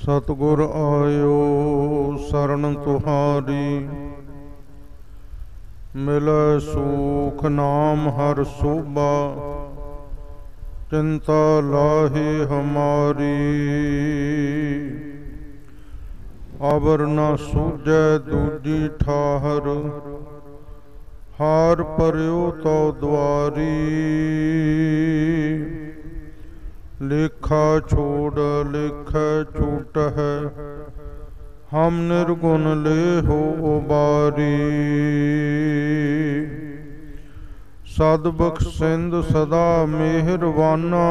सतगुर आयो शरण तुहारी, मिलै सुख नाम हर शोभा, चिंता लाहे हमारी। अबर न सूझै दूजी ठाहर, हार परयो तो द्वारी। लेखा छोड़ लेखै छूट है, हम निर्गुण ले हो उबारी। सद बख्शिंद सदा मेहरबाना,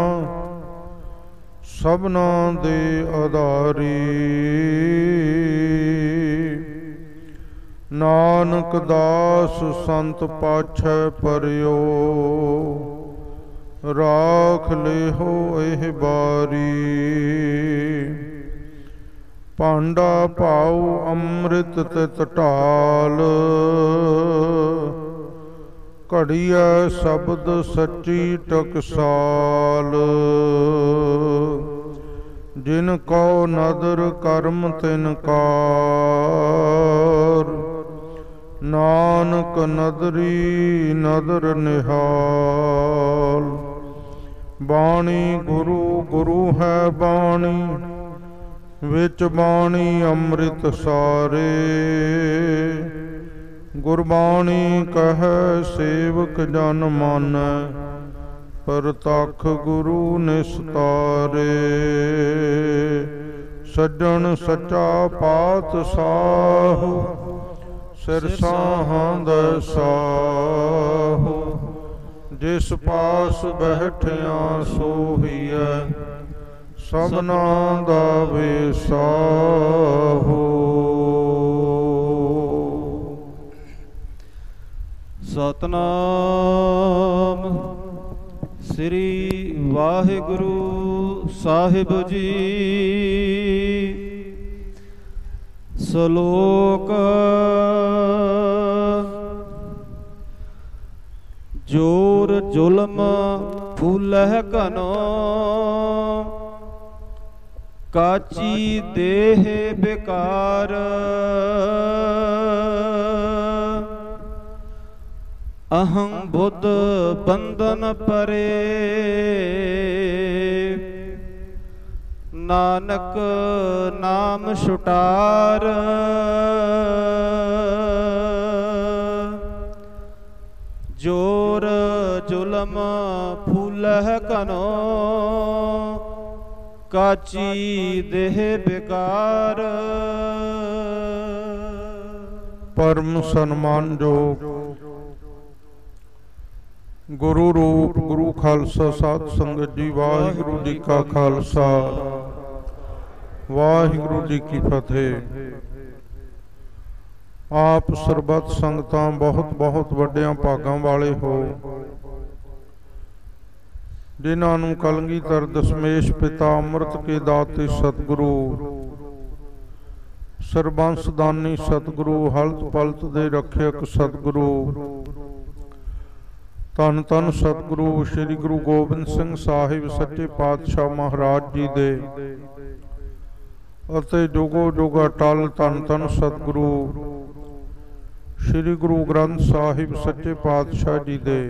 सबना दे आधारी। नानक दास संत पाछै परयो, राख ले हो एह बारी। भांडा भाऊ अमृत तित ढाल, घड़िया शब्द सच्ची टकसाल। जिन को नदर कर्म तिन कार, नानक नदरी नदर निहाल। बाणी गुरु गुरु है बाणी, विच बाणी अमृत सारे। गुरबाणी कह सेवक जन मानै, परतख गुरु निस्तारे। सज्जन सच्चा पातशाह, सिर साहंद साहु। जिस पास बैठिया सोहिए, सबना दा विसाहु। सतनाम श्री वाहिगुरु साहिब जी। सलोक जोर जुल्म फूलह कनो, काची देह बेकार। अहं बुद्ध बंधन परे, नानक नाम छुटार। जोर जुल्म फूलह कनो, काची देह बेकार। परम सन्मान योग गुरु रूप गुरु खालसा साध संगत जी, वाहिगुरु जी का खालसा वाहिगुरु जी की फतेह। आप सरबत संगतां बहुत बहुत वड्डियां भागां वाले हो, जिन्हां नूं कलगीधर दशमेश पिता अमृत के दाते सतगुरु सरबंस दानी सतगुरु हलत पलत दे रखियक सतगुरु धन धन सतगुरु श्री गुरु गोबिंद सिंह साहिब सच्चे पातशाह महाराज जी दे अते जुगो जुग अटल धन धन सतगुरु श्री गुरु ग्रंथ साहिब सच्चे पातशाह जी दे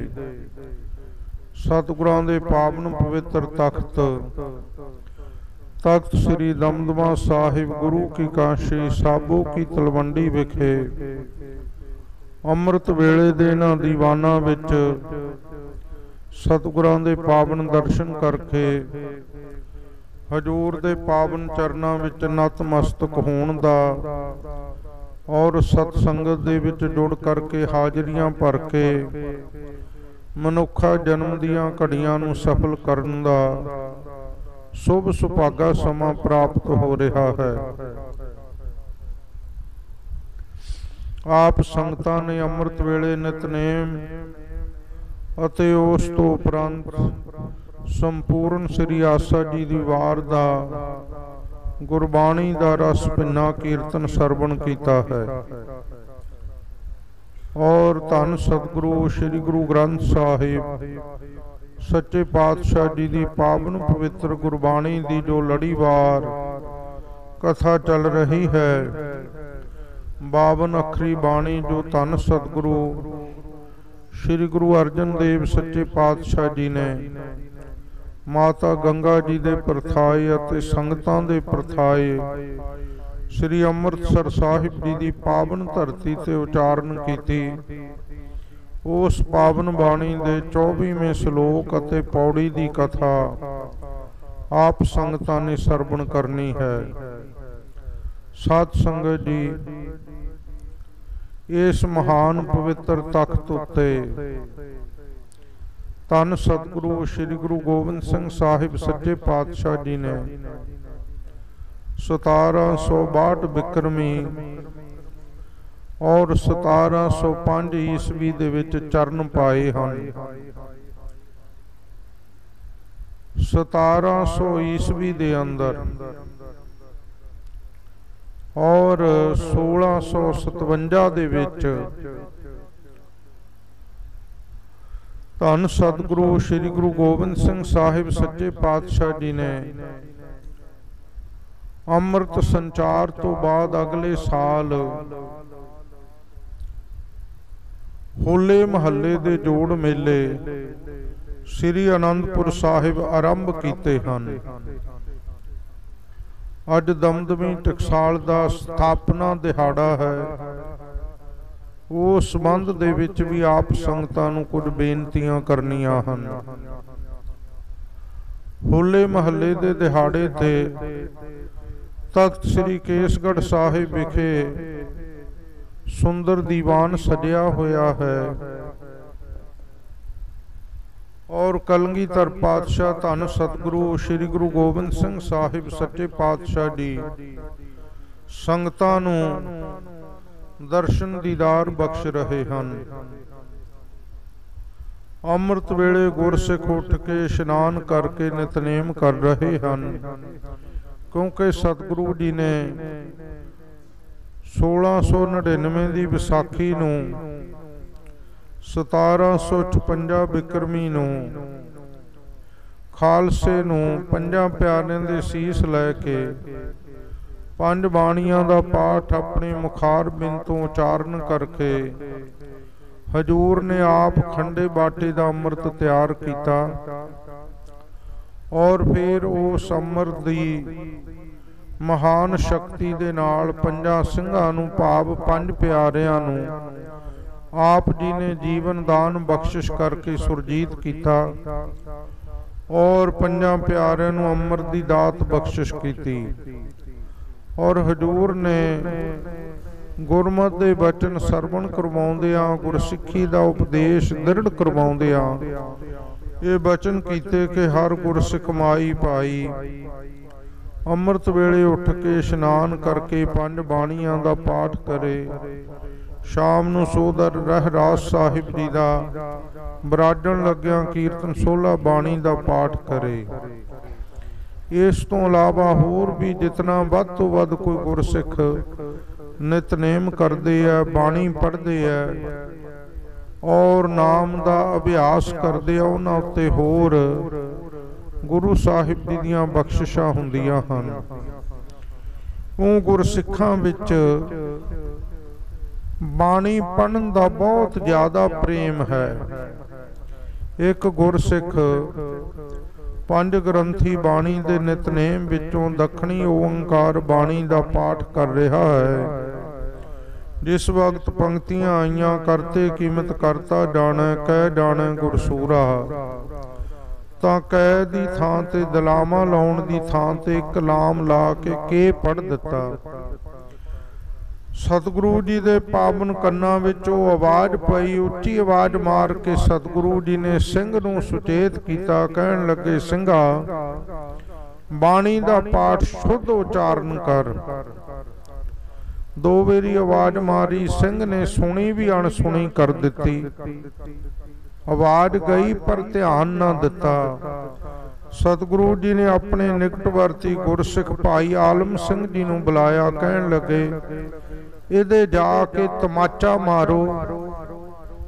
सतगुरां दे पावन पवित्र तख्त तख्त श्री दमदमा साहिब गुरु की काशी साबो की तलवंडी विखे अमृत वेले दे इन्हां दीवानां विच सतगुरां दे पावन दर्शन करके हजूर दे पावन चरनां विच नतमस्तक होण दा और सतसंगत दे विच जुड़ करके हाजरियां भर के मनुखा जन्म दियां घड़ियां नूं सफल करन दा शुभ सुभागा समा प्राप्त हो रहा है। आप संगतां ने अमृत वेले नितनेम अते उस तो उपरंत संपूर्ण श्री आसा जी दी वार दा गुरबाणी दा रस पिन्ना कीर्तन सरवण कीता है और धन सतगुरु श्री गुरु ग्रंथ साहिब सच्चे पातशाह जी दी पावन पवित्र गुरबाणी दी जो लड़ीवार कथा चल रही है 52 अखरी बाणी जो धन सतगुरु श्री गुरु अर्जन देव सच्चे पातशाह जी ने माता गंगा जी दे परथाए अते संगतां दे परथाए श्री अमृतसर साहिब जी की पावन धरती ते उचारण कीती। उस पावन बाणी दे 24वें श्लोक अते पौड़ी की कथा आप संगतां ने सरवण करनी है। सत संगत जी, इस महान पवित्र तख्त उत्ते धन सतगुरु श्री गुरु गोबिंद सिंह साहिब सच्चे पातशाह जी ने 1762 बिक्रमी और 1705 ईस्वी दे विच चरण पाए हैं। 1700 ईस्वी दे अंदर और 1657 दे विच धन सतगुरु श्री गुरु गोबिंद सिंह साहिब सच्चे पातशाह जी ने अमृत संचार तो बाद अगले साल होले महल्ले दे जोड़ मेले श्री आनंदपुर साहिब आरंभ कीते हैं। अज दमदमी टकसाल का स्थापना दिहाड़ा है। उस संबंध दे विच भी आप संगतां नूं कुछ बेनतियां करनियां हन। होले महल्ले दे दिहाड़े ते तख्त श्री केसगढ़ साहिब विखे सुंदर दीवान सजिया होया है और कलगीधर पातशाह धन सतगुरु श्री गुरु गोबिंद सिंह साहिब सच्चे पातशाह जी संगतां नूं दर्शन दीदार बख्श रहे हैं। अमृत वेले गुरसिख उठ के स्नान करके नितनेम कर रहे हैं, क्योंकि सतगुरु जी ने 1699 की विसाखी नूं 1756 बिक्रमी नूं खालसे नूं 5 प्यारिਆਂ ਦੇ ਸੀਸ ਲੈ के 5 ਬਾਣੀਆਂ ਦਾ पाठ अपने मुखार बिन तो उचारण करके हजूर ने आप खंडे बाटे का अमृत तैयार किया और फिर उस अमृत की महान शक्ति दे नाल 5 ਸਿੰਘਾਂ नूं भाव 5 प्यारिਆਂ नूं आप जी ने जीवन दान बख्शिश करके सुरजीत किया और 5 प्यारिਆਂ नूं अमृत की दात बख्शिश की और हजूर ने गुरमत दे वचन सरवण करवाउंदियां गुरसिੱਖੀ दा उपदेश दृढ़ करवाउंदियां ये वचन कीते कि हर गुरसिੱਖ माई पाई अमृत वेले उठ के इशनान करके 5 बाणियां दा पाठ करे। शाम नूं सोदर रहरास साहिब जी दा बराडण लग्या कीर्तन 16 बाणी दा पाठ करे। इस तो इलावा होर भी जितना वध तो वध कोई गुरसिख नितनेम करते है, बाणी पढ़ते है और नाम का अभ्यास करते हैं, उन्हां उत्ते होर गुरु साहिब जी दीयां बख्शिशां हुंदियां हन। ਉਹ गुरसिखां विच बाणी पढ़न का बहुत ज़्यादा प्रेम है। एक गुरसिख 5 ग्रंथी बाणी दे नितनेम विचों दखणी ओंकार बाणी का पाठ कर रहा है। जिस वक्त पंक्तियां आईयां करते कीमत करता जाने कह जाने गुरसूरा तां कह दी थां ते दलामा लाउण दी थां ते कलाम ला के पढ़ दिता। सतगुरु जी दे पावन कन्ना विचों आवाज़ पई, उच्ची आवाज़ मार के सतगुरु जी ने सिंह नूं सुचेत कीता। कहण लगे, सिंघा बाणी दा पाठ शुद्ध उचारण कर। 2 वेरी आवाज़ मारी, सिंह ने सुनी भी अणसुनी कर दिती। आवाज़ गई पर ध्यान ना दिता। सतगुरु जी ने अपने निकटवर्ती गुरसिख भाई आलम सिंह जी नूं बुलाया। कहण लगे, इहदे जाके तमाचा मारो,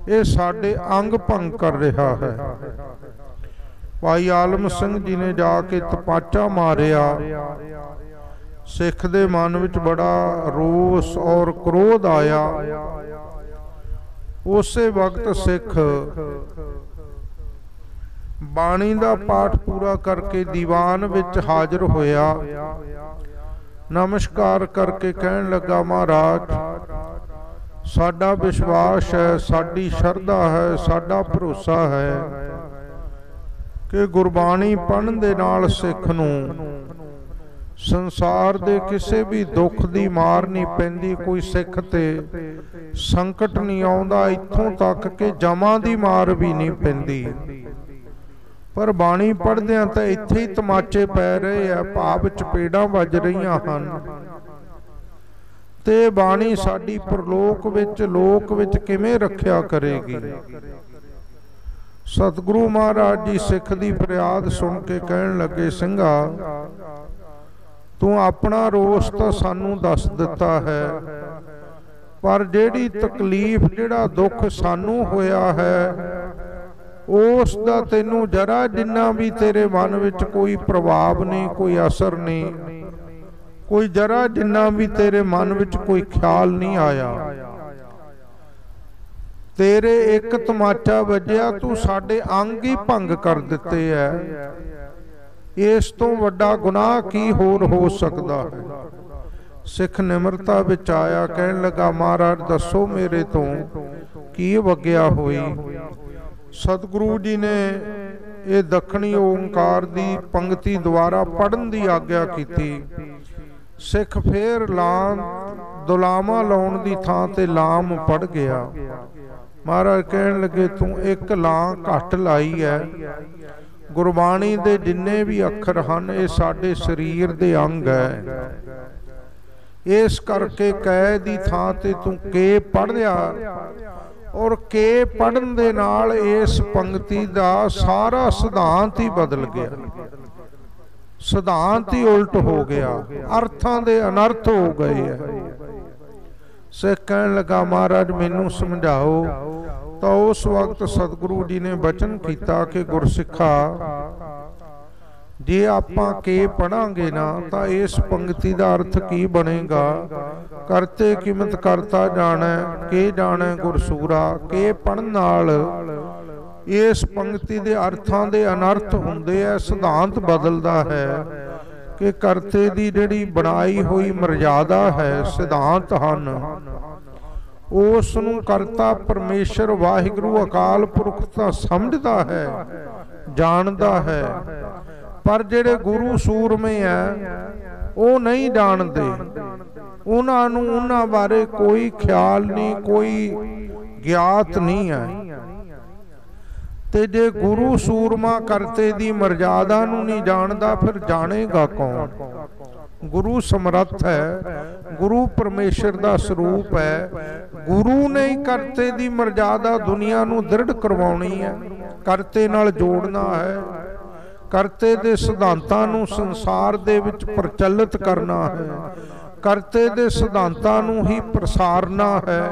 ये साडे अंग भंग कर रहा है। भाई आलम सिंह जी ने जाके तमाचा मारिया सिख दे मन विच बड़ा रोस और क्रोध आया। उसे वक्त सिख बाणी दा पाठ पूरा करके दीवान विच हाजिर होया। नमस्कार करके कहन लगा, महाराज साडा विश्वास है, साडी शरधा है, साडा भरोसा है कि गुरबाणी पढ़न दे नाल सिख नूं संसार दे किसी भी दुख दी मार नहीं पैंदी, कोई सिख ते संकट नहीं आउंदा, इत्थों तक कि जमां दी मार भी नहीं पैंदी। पर बाणी पढ़दियां तां इत्थे ही तमाचे पै रहे आ, भाव चपेड़ां वज रहीआं हन ते बाणी साडी परलोक विच लोक विच किवें रखिया करेगी। सतगुरु महाराज जी सिख दी फरियाद सुन के कहन लगे, सिंघा तू अपना रोस तां सानू दस दिता है, पर जिहड़ी तकलीफ जिहड़ा दुख सानू होया है उस दा तैनू जरा जिन्ना भी तेरे मन विच कोई प्रभाव नहीं, कोई असर नहीं, कोई जरा जिन्ना भी तेरे मन विच कोई ख्याल नहीं आया। तेरे एक तमाचा वजया तू साडे अंग ही भंग कर दिते है, इस तो वड्डा गुनाह की होर हो सकदा है। सिख निमरता विच आया, कहन लगा, महाराज दसो मेरे तो की वग्या होई। सतगुरु जी ने ये दखणी ओंकार दी पंक्ति द्वारा पढ़न दी आग्या की। सिख फिर दुलामा लाउण दी थां ते लाम पढ़ गया। महाराज कहन लगे, तू एक लां घट लाई है। गुरबाणी दे जिन्ने भी अखर हन ये साडे शरीर दे अंग है, इस करके कै दी थां ते तू के पढ़िया और के पढ़न दे नाल इस पंक्ति दा सारा सिद्धांत ही बदल गया, सिद्धांत ही उल्ट हो गया, अर्थां दे अनर्थ हो गए है। सिख कहन लगा, महाराज मैनू समझाओ। तो उस वक्त सतगुरु जी ने बचन किया कि गुरसिखा जे आपां के पढ़ांगे ना तो इस पंक्ति का अर्थ की बनेगा। करते किमत करता जाने के जाने गुरसूरा, के पढ़न नाल इस पंक्ति के अर्थां दे अनर्थ हुंदे है, सिद्धांत बदलदा है कि करते दी जिहड़ी बनाई हुई मर्यादा है, सिद्धांत हन, उस नूं करता परमेश्वर वाहिगुरु अकाल पुरख तां समझदा है, जानदा है। पर जिहड़े गुरु सूरमे है वो नहीं जानते, उन्हां नूं उन्हां बारे कोई ख्याल नहीं, कोई ज्ञात नहीं है। ते जे गुरु सूरमा करते दी मर्यादा नूं नहीं जानदा फिर जानेगा कौन। गुरु समर्थ है, गुरु परमेश्वर दा स्वरूप है। गुरु ने ही करते दी मर्यादा दुनिया नूं दृढ़ करवाउणी है, करते नाल जोड़ना है, करते दे सिद्धांतां नूं संसार दे विच प्रचलित करना है, करते दे सिद्धांतां नूं ही प्रसारना है।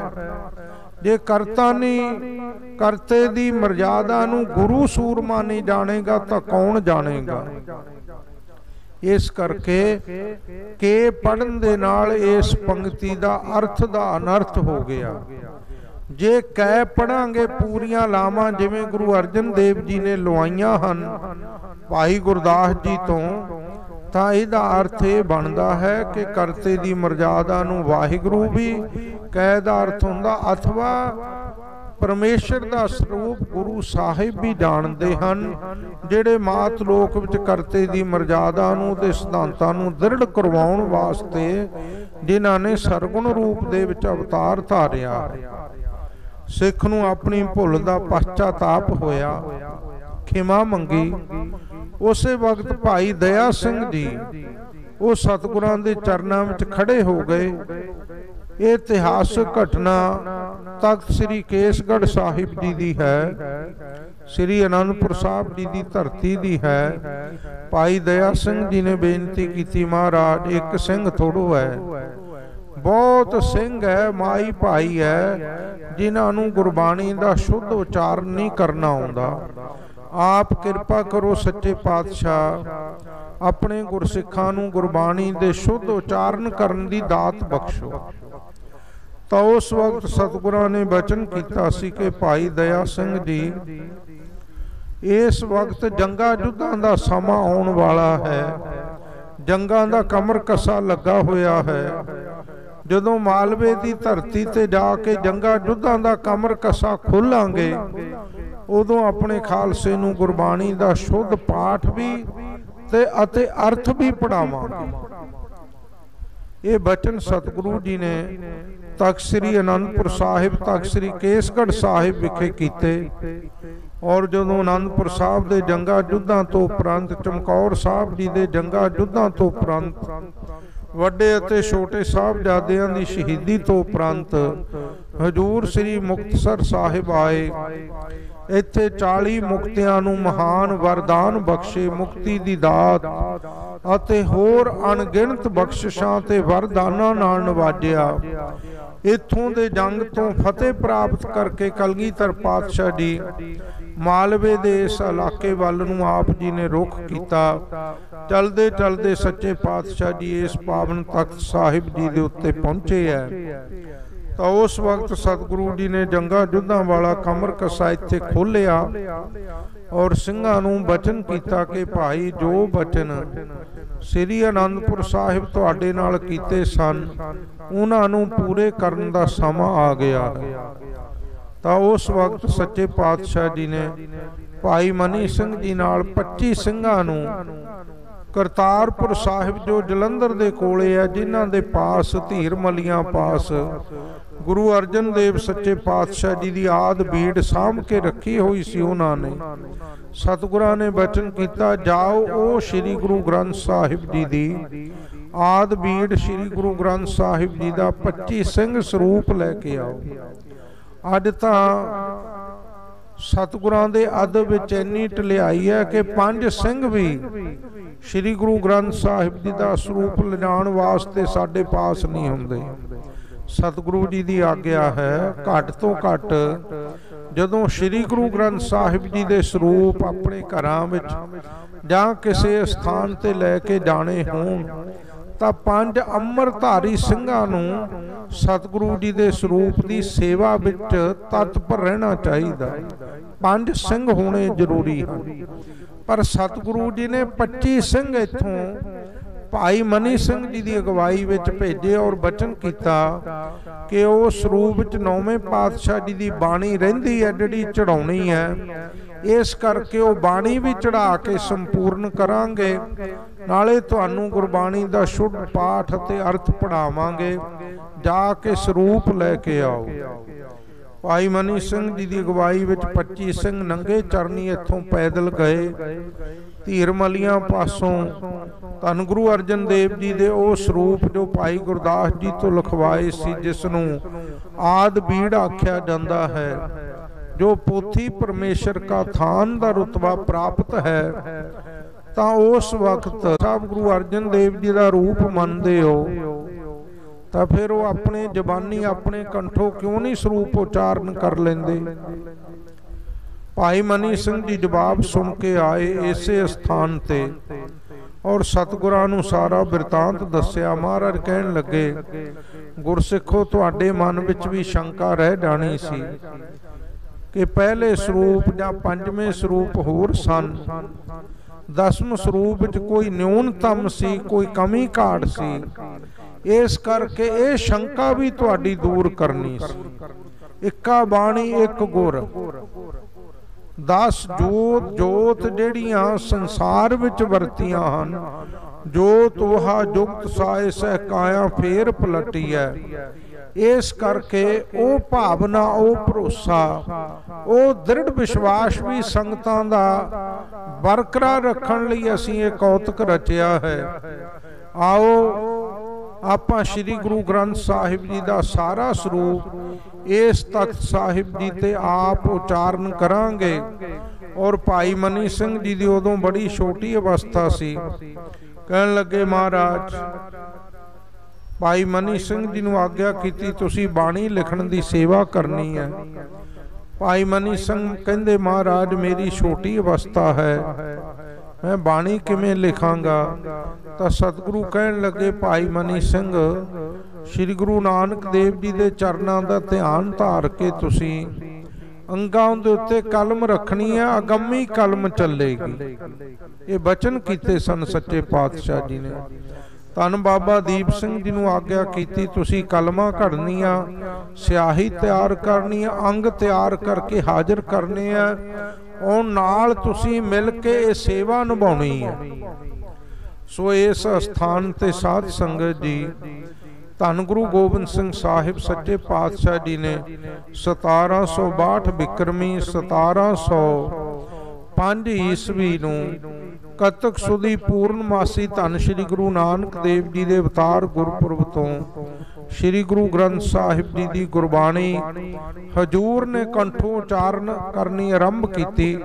जे करता नहीं करते दी मर्यादा नूं गुरु सूरमा नहीं जानेगा तो कौन जानेगा। इस करके के पढ़न दे नाल इस पंक्ति दा अर्थ दा अनर्थ हो गया। जे कै पढ़ांगे पूरियां लावां जिवें गुरु अर्जन देव जी ने लवाइयां हन भाई गुरदास जी तो, तां इहदा अर्थ ये बनदा है कि करते दी मर्यादा नूं वाहिगुरु भी कै दा अर्थ हुंदा, अथवा परमेश्वर दा स्वरूप गुरु साहिब भी जानते हैं, जिहड़े मात लोक विच करते दी मर्यादा नूं ते सिद्धांतां नूं दृढ़ करवाउण वास्ते जिन्हां ने सरगुण रूप दे विच अवतार धारिया। सिख नूं अपनी भुल दा पश्चाताप होया, खिमा मंगी। उसे वक्त भाई दया सिंह जी वो सतगुरां दे चरनां विच खड़े हो गए। ये इतिहासक घटना तख्त श्री केसगढ़ साहिब जी दी है, श्री आनंदपुर साहब जी की धरती दी है। भाई दया सिंह जी ने बेनती की, महाराज एक सिंह थोड़ो है, बहुत सिंह है, माई भाई है जिन्होंने गुरबाणी का शुद्ध उच्चारण नहीं करना आउंदा। आप कृपा करो सच्चे पातशाह, अपने गुरसिखां नूं गुरबाणी दे शुद्ध उचारण करन दी दात बख्शो। तो उस वक्त सतगुरां ने बचन कीता सी कि भाई दया सिंह जी, इस वक्त जंगा युद्धां दा समा आउण वाला है, जंगां दा कमर कसा लगा होया है। जदों मालवे की धरती ते जाके जंगा युद्धां दा कमर कसा खोलांगे, उदों अपने खालसे नूं गुरबाणी दा शुद्ध पाठ भी ते अते अर्थ भी पढ़ावांगे। ये बचन सतगुरु जी ने तख्त श्री आनंदपुर साहिब, तख्त श्री केसगढ़ साहिब विखे कीते। और जदों आनंदपुर साहब दे जंगा युद्धां तो उपरंत, चमकौर साहब जी दे जंगा युद्धां तो उपरंत, वड्डे अते छोटे साहबजादियां दी शहीदी तो उपरंत हजूर श्री मुक्तसर साहिब आए। इत्थे 40 मुक्तियां नूं महान वरदान बख्शे, मुक्ति दी दात अते होर अणगिणत बख्शिशां ते वरदानां नाल नवाजिया। इत्थों दे जंग तो फतेह प्राप्त करके कलगीधर पातशाह जी मालवे दे इस इलाके वल नूं आप जी ने रुख कीता। चलदे चलदे सच्चे पातशाह जी इस पावन तख्त साहिब जी दे उत्ते पहुंचे है। तो उस वक्त सतगुरु जी ने जंगा युद्धां वाला कमर कसा इत्थे खोलिया और सिंघां नूं बचन कीता कि भाई जो बचन श्री आनंदपुर साहिब तुहाडे नाल कीते सन, उन्हां नूं पूरे करन दा समा आ गया है। तो उस वक्त सच्चे पातशाह जी ने भाई मनी सिंह जी नाल 25 सिंघां नूं करतारपुर साहिब जो जलंधर दे कोले है, जिन्हां दे पास धीर मलियां पास गुरु अर्जन देव सच्चे पातशाह जी की आद भीड़ साम के रखी हुई सी। उन्होंने सतगुरां ने बचन किया, जाओ ओ श्री गुरु ग्रंथ साहिब जी दी आद भीड़ श्री गुरु ग्रंथ साहिब जी का 25 सिंह स्वरूप लैके आओ। अज तां सतगुरां दे अदब विच इन्नी ढलियाई है कि 5 सिंह भी श्री गुरु ग्रंथ साहिब जी का स्वरूप लिजाण वास्ते साडे पास नहीं हुंदे। सतगुरु जी की आग्या है घट तो घट जदों श्री गुरु ग्रंथ साहिब जी के स्वरूप अपने घरां विच जां किसी स्थान ते लैके जाने होण तां 5 अमरधारी सिंघां नूं सतगुरु जी के स्वरूप की सेवा विच तत्पर रहना चाहिए। 5 सिंह होने जरूरी हैं, पर सतगुरु जी ने 25 सिंह इत्थों भाई मनी सिंह जी की अगवाई विच भेजे और बचन किया कि वो स्वरूप विच 9वें पातशाह जी की बाणी रहिंदी है जिहड़ी चढ़ाउणी है, इस करके वो बाणी भी चढ़ा के संपूर्ण करांगे, नाले तुहानूं गुरबाणी दा शुद्ध पाठ अते अर्थ पढ़ावांगे। जाके स्वरूप लैके आओ। भाई मनी सिंह जी की अगवाई विच 25 सिंह नंगे चरनी इत्थों पैदल गए। धीर मलियां पासों धन गुरु अर्जन देव जी दे ओ स्वरूप जो भाई गुरदास जी तो लिखवाए सी, जिसनूं आद भीड़ आख्या जाता है, जो पोथी परमेश्वर का थान दा रुतबा प्राप्त है, तां उस वक्त सब गुरु अर्जन देव जी का रूप मनदे हो तो फिर वो अपने जबानी अपने कंठों क्यों नहीं स्वरूप उचारण कर लेंदे। भाई मनी सिंह जी जवाब सुन के आए इसे स्थान ते और सतगुरां नूं सारा बिरतांत दस्या। महाराज कहन लगे, गुरसिखो तुहाडे मन विच भी शंका रह जानी सी कि पहले स्वरूप जां 5वें स्वरूप होर सन, 10वें स्वरूप विच कोई न्यूनतम सी, कोई कमी घाट सी। इस करके ये शंका भी तुहाडी दूर करनी सी। इक्का बाणी एक गुर, 10 जोत जोत जेड़ियां संसार विच वरतियां हन, जोत वहा जुगत साए सह काया फेर पलटी है। इस करके ओ भावना, ओ भरोसा, ओ दृढ़ विश्वास भी संगतां दा बरकरार रखण लई असीं ये कौतक रचिया है। आओ आपां श्री गुरु ग्रंथ साहिब जी का सारा स्वरूप इस तख्त साहिब जी ते आप उचारण करांगे। और भाई मनी सिंह जी की उदों बड़ी छोटी अवस्था सी। कहन लगे, महाराज भाई मनी सिंह जी नूं आग्या कीती तुसी बाणी लिखण दी सेवा करनी है। भाई मनी सिंह कहंदे, महाराज मेरी छोटी अवस्था है, मैं बाणी किवें लिखांगा। तो सतगुरु कहन लगे, भाई मनी सिंह, श्री गुरु नानक देव जी के चरणों का ध्यान धार के तुसी अंगां दे उत्ते कलम रखनी है, अगम्मी कलम चलेगी। ये बचन कीते सन सच्चे पातशाह जी ने। धन बाबा दीप सिंह जी नूं आग्या कीती, तुसी कलमां घड़नियां, स्याही तैयार करनी, अंग तैयार करके हाजिर करने आ, और नाल तुसी मिल के ये सेवा निभाउणी है। सो इस स्थान ते साध संगत जी धन गुरु गोबिंद सिंह साहिब सच्चे पातशाह जी ने 1762 बिक्रमी 1705 ईस्वी नूं कतक सुदी पूर्णमासी धन श्री गुरु नानक देव जी के अवतार गुरपुरब तो श्री गुरु ग्रंथ साहिब जी की गुरबाणी हजूर ने कंठों उचारण करनी आरंभ की।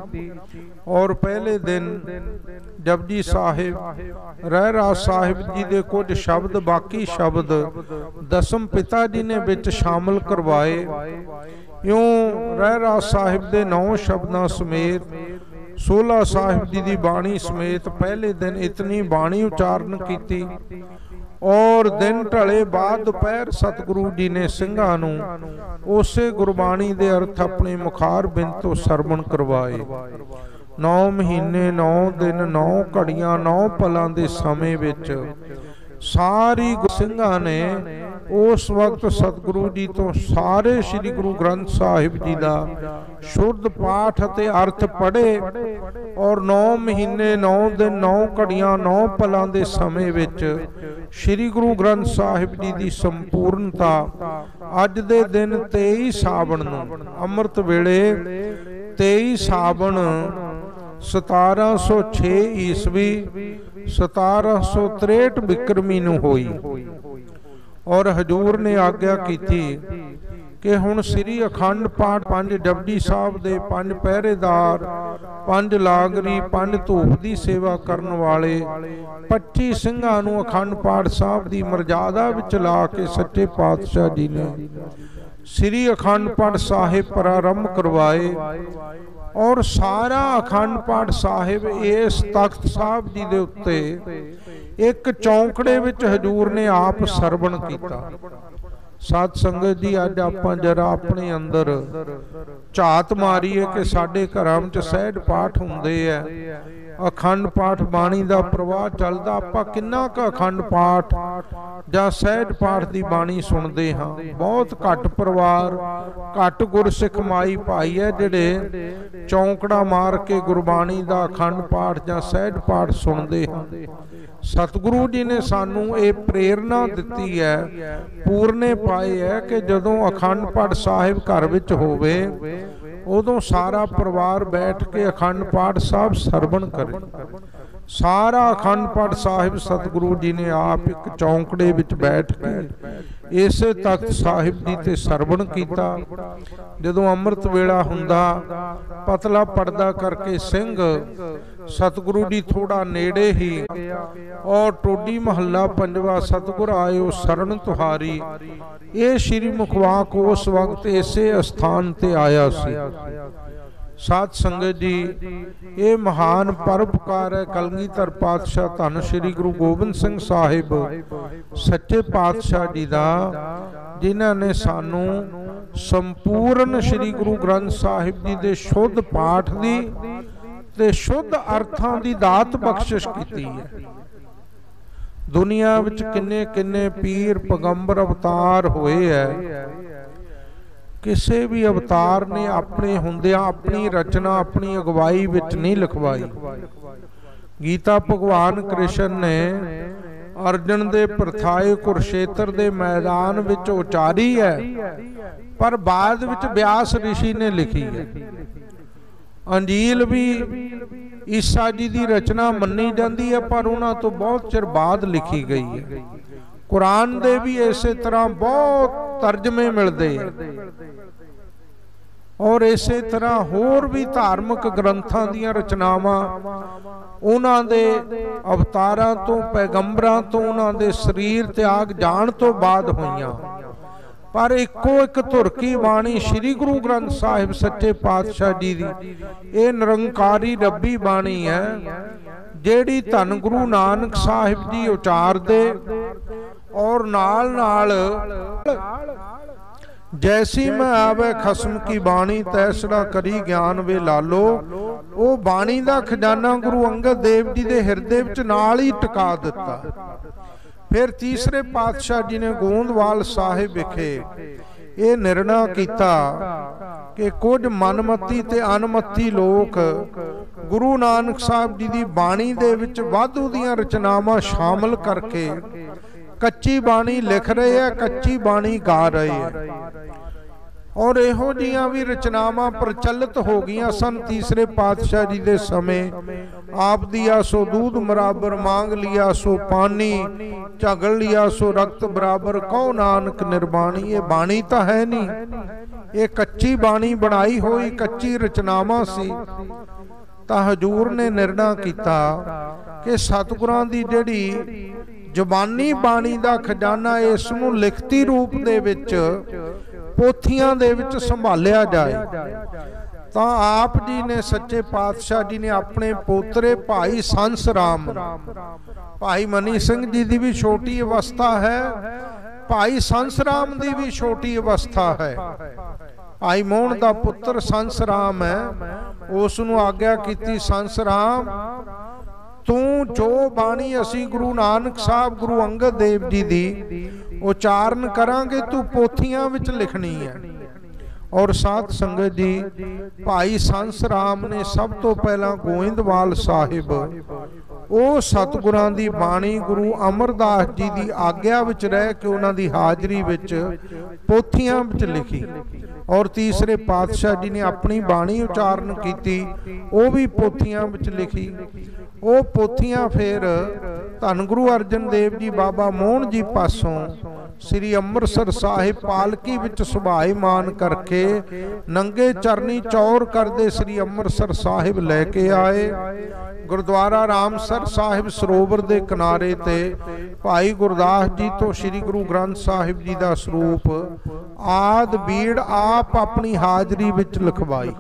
और पहले दिन जपजी साहिब रहरास साहिब जी के कुछ शब्द, बाकी शब्द दसम पिता जी ने विच शामिल करवाए। यूं रहरास साहिब के 9 शब्दों समेत 16 साहिब जी की बाणी समेत पहले दिन इतनी बाणी उचारण की। और दिन ढले बाद दोपहर सतगुरु जी ने सिंघां नूं उसे गुरबाणी के अर्थ अपने मुखार बिंद तो सरवण करवाए। 9 महीने 9 दिन 9 घड़ियां 9 पलां दे समय विच सारी सिंघां ने उस वक्त सतगुरु जी तो सारे श्री गुरु ग्रंथ साहिब जी का शुद्ध पाठ ते अर्थ पढ़े। और 9 महीने 9 दिन 9 घड़ियां 9 पलां दे समय विच श्री गुरु ग्रंथ साहिब जी की संपूर्णता अज दे दिन 23 सावन नूं अमृत वेले 23 सावन 1706 ईस्वी 1763 बिक्रमी नूं होई। और हजूर ने आग्या की कि हुण श्री अखंड पाठ 5 जपजी साहब दे 5 पहरेदार 5 लागरी 5 धूप की सेवा करन वाले 25 सिंघां नूं अखंड पाठ साहब की मर्यादा विच ला के सच्चे पातशाह जी ने श्री अखंड पाठ साहिब प्रारंभ करवाए। और सारा अखंड पाठ साहिब इस तख्त साहब जी दे उत्ते एक चौंकड़े विच हजूर ने आप सरवण कीता। साध संगत जी अज आपां जरा अपने अंदर झात मारीए कि साडे घरां विच सहज पाठ हुंदे है, अखंड पाठ बाणी का प्रवाह चलदा, आपां किन्ना क अखंड पाठ जां सहज पाठ की बाणी सुनते हाँ। बहुत घट परिवार घट गुरसिख माई भाई है जिहड़े चौंकड़ा मार के गुरबाणी का अखंड पाठ जां सहज पाठ सुनते हाँ। सतगुरु जी ने सानू ये प्रेरणा दिती है, पूरने पाए है कि जदों अखंड पाठ साहिब घर विच होवे उदों सारा परिवार बैठ के अखंड पाठ साहब सरवण करे। सारा अखंड पाठ साहिब सतगुरु जी ने आप एक चौंकड़े विच बैठ के इस तख्त साहिब जी ते सरवण कीता। जदों अमृत वेला हुंदा पतला पड़दा करके सिंह सतगुरु जी थोड़ा नेड़े ही और टोडी महला 5वां सतगुर आयो शरण तुहारी, ये श्री मुखवाक उस वक्त इसे स्थान ते आया सी। साध संगत जी ये महान परोपकार है कलगीधर पातशाह धन श्री गुरु गोबिंद सिंह साहिब सच्चे पातशाह जी का, जिन्हां ने सानू संपूर्ण श्री गुरु ग्रंथ साहिब जी के शुद्ध पाठ की ते शुद्ध अर्थां की दात बख्शिश की है। दुनिया विच किन्ने किन्ने पीर पैगंबर अवतार होए है, किसी भी अवतार ने अपने हुंदियां अपनी रचना अपनी अगवाई विच नहीं लिखवाई। गीता भगवान कृष्ण ने अर्जुन दे परथाए कुरुक्षेत्र दे मैदान विच उचारी है, पर बाद विच व्यास ऋषि ने लिखी है। अंजील भी ईसा जी की रचना मन्नी जाती है, पर उन्हां तो बहुत चिर बाद लिखी गई है। कुरान दे भी इसे तरह बहुत तर्जमे मिलते हैं, और इसे तरह होर भी धार्मिक ग्रंथां दीयां रचनावां उन्हां दे अवतारां तो पैगंबरां तो उन्हां दे शरीर त्याग जाण तो बाद होईयां। पर इको एक धुर की बाणी श्री गुरु ग्रंथ साहिब सच्चे पातशाह जी दी ये निरंकारी रब्बी बाणी है, जेड़ी धन गुरु नानक साहिब जी उचार दे और नाल नाल जैसी मैं आवे खसम की बाणी तैसड़ा करी ज्ञान वे लालो, वो बाणी दा खजाना गुरु अंगद देव जी दे हिरदे विच नाल ही टिका दिता। फिर तीसरे पातशाह जी ने गोंदवाल साहिब विखे ये निर्णय किया कि कुछ मनमती ते अनमती लोग गुरु नानक साहब जी की बाणी दे विच वाधू दीआं रचनावां शामिल करके कच्ची बाणी लिख रहे हैं, कच्ची बाणी गा रहे हैं और इहो जिहियां भी रचनावां प्रचलित हो गईयां सन। तीसरे पातशाह जी दे समय आप दिया सो दूध बराबर, मांग लिया सो पानी, झगड़ लिया सो रक्त बराबर, कहो नानक निर्बाणी। ये बाणी तो है नहीं, ये कच्ची बाणी बनाई हुई कच्ची रचनावां सी। तां हजूर ने निर्णय किया कि सतगुरां दी जिहड़ी जुबानी बाणी दा खजाना इस नूं लिखती रूप दे विच पोथियां दे विच संभालिया जाए। तां आप जी ने सच्चे पातशाह जी ने अपने पोतरे भाई संस राम, भाई मनी सिंह जी की भी छोटी अवस्था है, भाई संस राम की भी छोटी अवस्था है, भाई मोहन का पुत्र संस राम है, उसनूं आग्या की संस राम तू जो बाणी असी गुरु नानक साहब गुरु अंगद देव जी दी उचारण करांगे तू पोथियां विच लिखनी है। और साथ संगत जी भाई संस राम ने सब तो पहला गोइंदवाल साहिब ਉਹ सतगुरां दी बाणी गुरु अमरदास जी की आग्या विच रह के उन्हां दी हाजरी विच पोथियां विच लिखी। और तीसरे पातशाह जी ने अपनी बाणी उचारण की, वो भी पोथियां विच लिखी। वो पोथियां फिर धन गुरु अर्जन देव जी बाबा मोहन जी पासों श्री अमृतसर साहिब पालकी विच सुभाईमान करके नंगे चरनी चौर करदे श्री अमृतसर साहिब लैके आए। गुरुद्वारा रामसर साहिब सरोवर दे किनारे ते भाई गुरदास जी तो श्री गुरु ग्रंथ साहिब जी दा स्वरूप आद बीड़ आप अपनी हाजरी विच लिखवाई।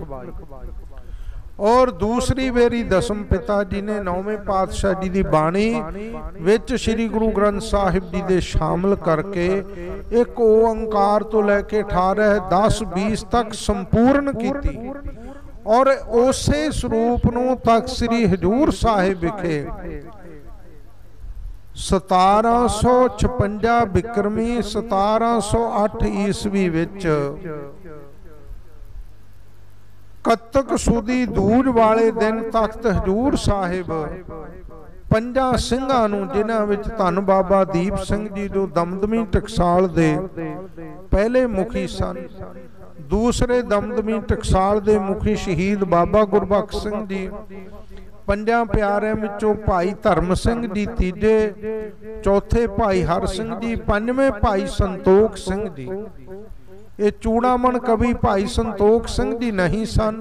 और दूसरी बेरी दसम पिता जी ने नौवें पातशाह जी की बाणी विच श्री गुरु ग्रंथ साहिब जी दे शामिल करके एक ओंकार तो लैके 18 10 20 तक संपूर्ण की। और उसे स्वरूप नूं तक श्री हजूर साहिब विखे 1756 बिक्रमी 1708 ईस्वी विच कत्तक सुदी दूज वाले दिन तख्त हजूर साहिब 5 ਸਿੰਘਾਂ ਨੂੰ जिन्हां विच धन बाबा दीप सिंह जी जो दमदमी टकसाल दे पहले मुखी सन, दूसरे दमदमी टकसाल दे मुखी शहीद बाबा गुरबख्श सिंह जी, 5 प्यारिਆਂ विचों भाई धर्म सिंह जी तीजे, चौथे भाई हर सिंह जी, 5वें भाई संतोख सिंह जी। ये चूड़ामण कवि भाई संतोख सिंह जी नहीं सन,